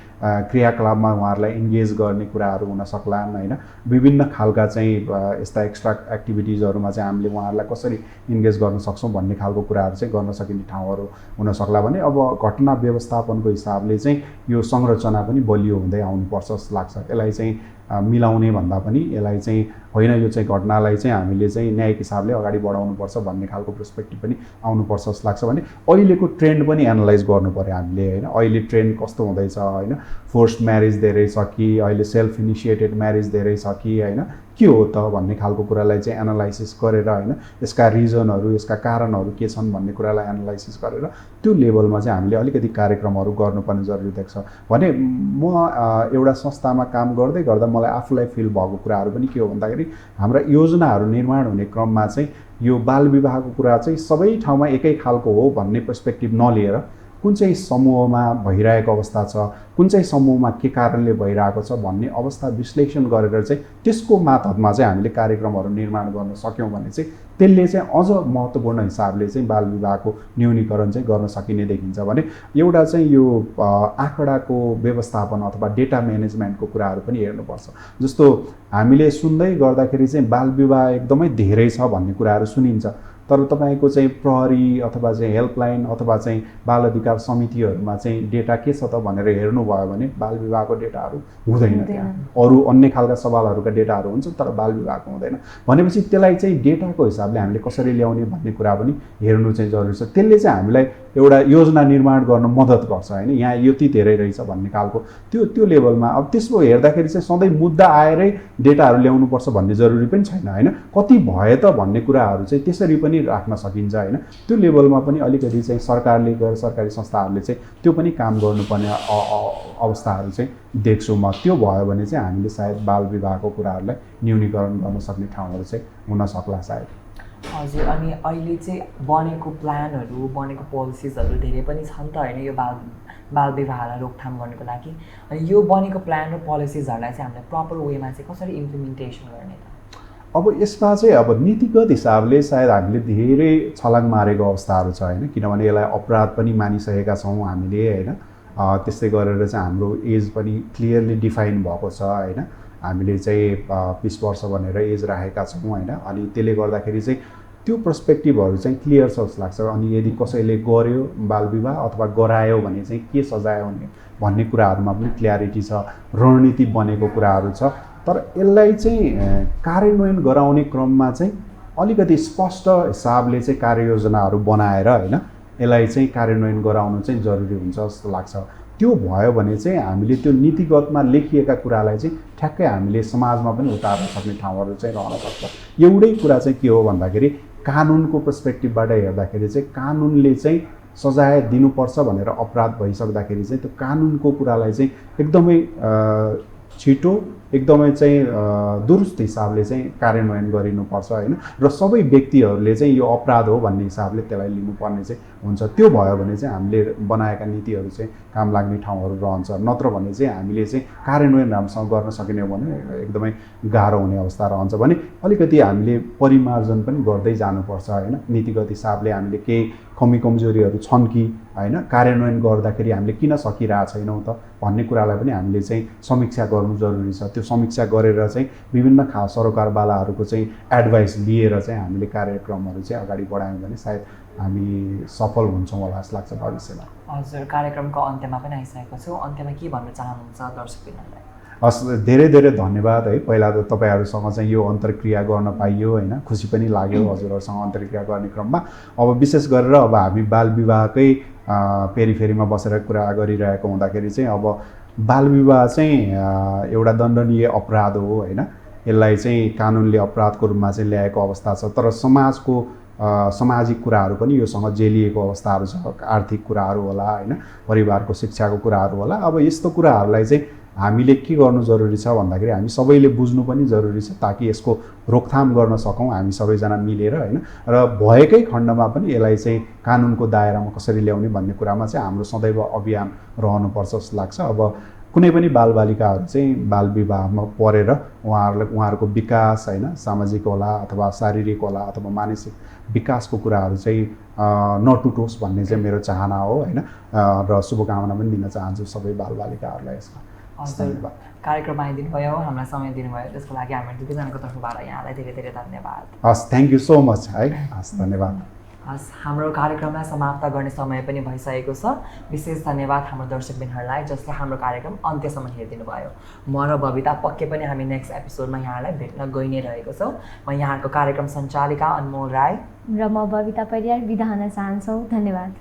क्रियाकलापमा उहाँहरूलाई इन्गेज गर्ने कुराहरू हुन सक्लान् होइन। विभिन्न खालका चाहिँ यस्ता एक्स्ट्रा एक्टिभिटिजहरूमा चाहिँ हामीले उहाँहरूलाई कसरी इन्गेज गर्न सक्छौँ भन्ने खालको कुराहरू चाहिँ गर्न सकिने ठाउँहरू हुन सक्ला भने अब घटना व्यवस्थापनको हिसाबले चाहिँ यो संरचना पनि बलियो हुँदै आउनुपर्छ जस्तो लाग्छ। यसलाई चाहिँ मिलाउने भन्दा पनि यसलाई चाहिँ होइन यो चाहिँ घटनालाई चाहिँ हामीले चाहिँ न्यायिक हिसाबले अगाडि बढाउनुपर्छ भन्ने खालको पर्सपेक्टिभ पनि आउनुपर्छ जस्तो लाग्छ। भने अहिलेको ट्रेन्ड पनि एनालाइज गर्नु पर्यो हामीले होइन। अहिले ट्रेन्ड कस्तो हुँदैछ होइन, फोर्स्ड म्यारेज धेरै छ कि अहिले सेल्फ इनिसिएटेड म्यारेज धेरै छ कि होइन, के हो त भन्ने खालको कुरालाई चाहिँ एनालाइसिस गरेर होइन यसका रिजनहरू यसका कारणहरू के छन् भन्ने कुरालाई एनालाइसिस गरेर त्यो लेभलमा चाहिँ हामीले अलिकति कार्यक्रमहरू गर्नुपर्ने जरुरी देख्छ। भने म एउटा संस्थामा काम गर्दै गर्दा मलाई आफूलाई फिल भएको कुराहरू पनि के हो भन्दाखेरि हाम्रा योजनाहरू निर्माण हुने क्रममा चाहिँ यो बाल विवाहको कुरा चाहिँ सबै ठाउँमा एकै खालको हो भन्ने पर्सपेक्टिभ नलिएर कुन चाहिँ समूहमा भइरहेको अवस्था छ, कुन चाहिँ समूहमा के कारणले भइरहेको छ भन्ने अवस्था विश्लेषण गरेर चाहिँ त्यसको मातहतमा चाहिँ हामीले कार्यक्रमहरू निर्माण गर्न सक्यौँ भने चाहिँ त्यसले चाहिँ अझ महत्त्वपूर्ण हिसाबले चाहिँ बाल विवाहको न्यूनीकरण चाहिँ गर्न सकिने देखिन्छ। भने एउटा चाहिँ यो आँकडाको व्यवस्थापन अथवा डेटा म्यानेजमेन्टको कुराहरू पनि हेर्नुपर्छ। जस्तो हामीले सुन्दै गर्दाखेरि चाहिँ बाल विवाह एकदमै धेरै छ भन्ने कुराहरू सुनिन्छ, तर तपाईँको चाहिँ प्रहरी अथवा चाहिँ हेल्पलाइन अथवा चाहिँ बाल अधिकार समितिहरूमा चाहिँ डेटा के छ त भनेर हेर्नुभयो भने बाल विवाहको डेटाहरू हुँदैन। त्यहाँ अरू अन्य खालका सवालहरूका डेटाहरू हुन्छ तर बाल विवाहको हुँदैन। भनेपछि त्यसलाई चाहिँ डेटाको हिसाबले हामीले कसरी ल्याउने भन्ने कुरा पनि हेर्नु चाहिँ जरुरी छ। त्यसले चाहिँ हामीलाई एउटा योजना निर्माण गर्न मद्दत गर्छ होइन, यहाँ यति धेरै रहेछ भन्ने खालको त्यो लेभलमा। अब त्यसो हेर्दाखेरि चाहिँ सधैँ मुद्दा आएरै डेटाहरू ल्याउनुपर्छ भन्ने जरुरी पनि छैन होइन, कति भए त भन्ने कुराहरू चाहिँ त्यसरी पनि राख्न सकिन्छ होइन। त्यो लेभलमा पनि अलिकति चाहिँ सरकारले गैर सरकारी संस्थाहरूले चाहिँ त्यो पनि काम गर्नुपर्ने अवस्थाहरू चाहिँ देख्छु म। त्यो भयो भने चाहिँ हामीले सायद बाल विवाहको कुराहरूलाई न्यूनीकरण गर्न सक्ने ठाउँहरू चाहिँ हुन सक्ला सायद। हजुर, अनि अहिले चाहिँ बनेको प्लानहरू बनेको पोलिसिजहरू धेरै पनि छन् त होइन यो बाल विवाहलाई रोकथाम गर्नको लागि। अनि यो बनेको प्लान र पोलिसिजहरूलाई चाहिँ हामीले प्रपर वेमा चाहिँ कसरी इम्प्लिमेन्टेसन गर्ने त? अब यसमा चाहिँ अब नीतिगत हिसाबले सायद हामीले धेरै छलाङ मारेको अवस्थाहरू छ होइन, किनभने यसलाई अपराध पनि मानिसकेका छौँ हामीले होइन। त्यस्तै गरेर चाहिँ हाम्रो एज पनि क्लियरली डिफाइन भएको छ होइन। हामीले चाहिँ 20 वर्ष भनेर एज राखेका छौँ होइन। अनि त्यसले गर्दाखेरि चाहिँ त्यो पर्सपेक्टिभहरू चाहिँ क्लियर छ जस्तो लाग्छ। अनि यदि कसैले गर्यो बालविवाह अथवा गरायो भने चाहिँ के सजाय हुने भन्ने कुराहरूमा पनि क्ल्यारिटी छ, रणनीति बनेको कुराहरू छ। तर यसलाई चाहिँ कार्यान्वयन गराउने क्रममा चाहिँ अलिकति स्पष्ट हिसाबले चाहिँ कार्ययोजनाहरू बनाएर होइन यसलाई चाहिँ कार्यान्वयन गराउनु चाहिँ जरुरी हुन्छ जस्तो लाग्छ। त्यो भयो भने चाहिँ हामीले त्यो नीतिगतमा लेखिएका कुरालाई चाहिँ ठ्याक्कै हामीले समाजमा पनि उतार्न सक्ने ठाउँहरू चाहिँ रहन सक्छ। एउटै कुरा चाहिँ के हो भन्दाखेरि कानुनको पर्सपेक्टिभबाट हेर्दाखेरि चाहिँ कानुनले चाहिँ सजाय दिनुपर्छ भनेर अपराध भइसक्दाखेरि चाहिँ त्यो कानुनको कुरालाई चाहिँ एकदमै छिटो एकदमै चाहिँ दुरुस्त हिसाबले चाहिँ कार्यान्वयन गरिनुपर्छ होइन। र सबै व्यक्तिहरूले चाहिँ यो अपराध हो भन्ने हिसाबले त्यसलाई लिनुपर्ने चाहिँ हुन्छ। त्यो भयो भने चाहिँ हामीले बनाएका नीतिहरू चाहिँ काम लाग्ने ठाउँहरू रहन्छ। नत्र भने चाहिँ हामीले चाहिँ कार्यान्वयन राम्रोसँग गर्न सकेनौँ भने एकदमै गाह्रो हुने अवस्था रहन्छ। भने अलिकति हामीले परिमार्जन पनि गर्दै जानुपर्छ होइन। नीतिगत हिसाबले हामीले केही कमी कमजोरीहरू छन् कि होइन, कार्यान्वयन गर्दाखेरि हामीले किन सकिरहेको छैनौँ त भन्ने कुरालाई पनि हामीले चाहिँ समीक्षा गर्नु जरुरी छ। त्यो समीक्षा गरेर चाहिँ विभिन्न सरकारवालाहरूको चाहिँ एडभाइस लिएर चाहिँ हामीले कार्यक्रमहरू चाहिँ अगाडि बढायौँ भने सायद हामी सफल हुन्छौँ होला जस्तो लाग्छ भविष्यमा। हजुर, कार्यक्रमको अन्त्यमा पनि आइसकेको छु। अन्त्यमा के भन्न चाहनुहुन्छ दर्शकबिनलाई? हस्, धेरै धेरै धन्यवाद है। पहिला त तपाईँहरूसँग चाहिँ यो अन्तर्क्रिया गर्न पाइयो होइन, खुसी पनि लाग्यो हजुरहरूसँग अन्तर्क्रिया गर्ने क्रममा। अब विशेष गरेर अब हामी बालविवाहकै पेरिफेरीमा बसेर कुरा गरिरहेको हुँदाखेरि चाहिँ अब बालविवाह चाहिँ एउटा दण्डनीय अपराध हो होइन। यसलाई चाहिँ कानुनले अपराधको रूपमा चाहिँ ल्याएको अवस्था छ। तर समाजको सामाजिक कुराहरू पनि योसँग जेलिएको अवस्थाहरू छ। आर्थिक कुराहरू होला होइन, परिवारको शिक्षाको कुराहरू होला। अब यस्तो कुराहरूलाई चाहिँ हामीले के गर्नु जरुरी छ भन्दाखेरि हामी सबैले बुझ्नु पनि जरुरी छ, ताकि यसको रोकथाम गर्न सकौँ हामी सबैजना मिलेर होइन। र भएकै खण्डमा पनि यसलाई चाहिँ कानुनको दायरामा कसरी ल्याउने भन्ने कुरामा चाहिँ हाम्रो सदैव अभियान रहनुपर्छ जस्तो लाग्छ। अब कुनै पनि बालबालिकाहरू चाहिँ बालविवाहमा परेर उहाँहरूको विकास होइन, सामाजिक होला अथवा शारीरिक होला अथवा मानसिक विकासको कुराहरू चाहिँ नटुटोस् भन्ने चाहिँ मेरो चाहना हो होइन। र शुभकामना पनि दिन चाहन्छु सबै बालबालिकाहरूलाई यसमा। हजुर, कार्यक्रममा आइदिनु भयो, हामीलाई समय दिनुभयो, त्यसको लागि हामी दुवैजनाको तर्फबाट यहाँलाई धेरै धेरै धन्यवाद। हस्, थ्याङ्क यू सो मच है। हस्, धन्यवाद। हस्, हाम्रो कार्यक्रमलाई समाप्त गर्ने समय पनि भइसकेको छ। विशेष धन्यवाद हाम्रो दर्शकबिनहरूलाई जसले हाम्रो कार्यक्रम अन्त्यसम्म हेरिदिनु भयो। म र बबिता पक्कै पनि हामी नेक्स्ट एपिसोडमा यहाँलाई भेट्न गइ नै रहेको छौँ। म यहाँको कार्यक्रम सञ्चालिका अनमोल राई र म बबिता परियार बिदा हुन चाहन्छौँ। धन्यवाद।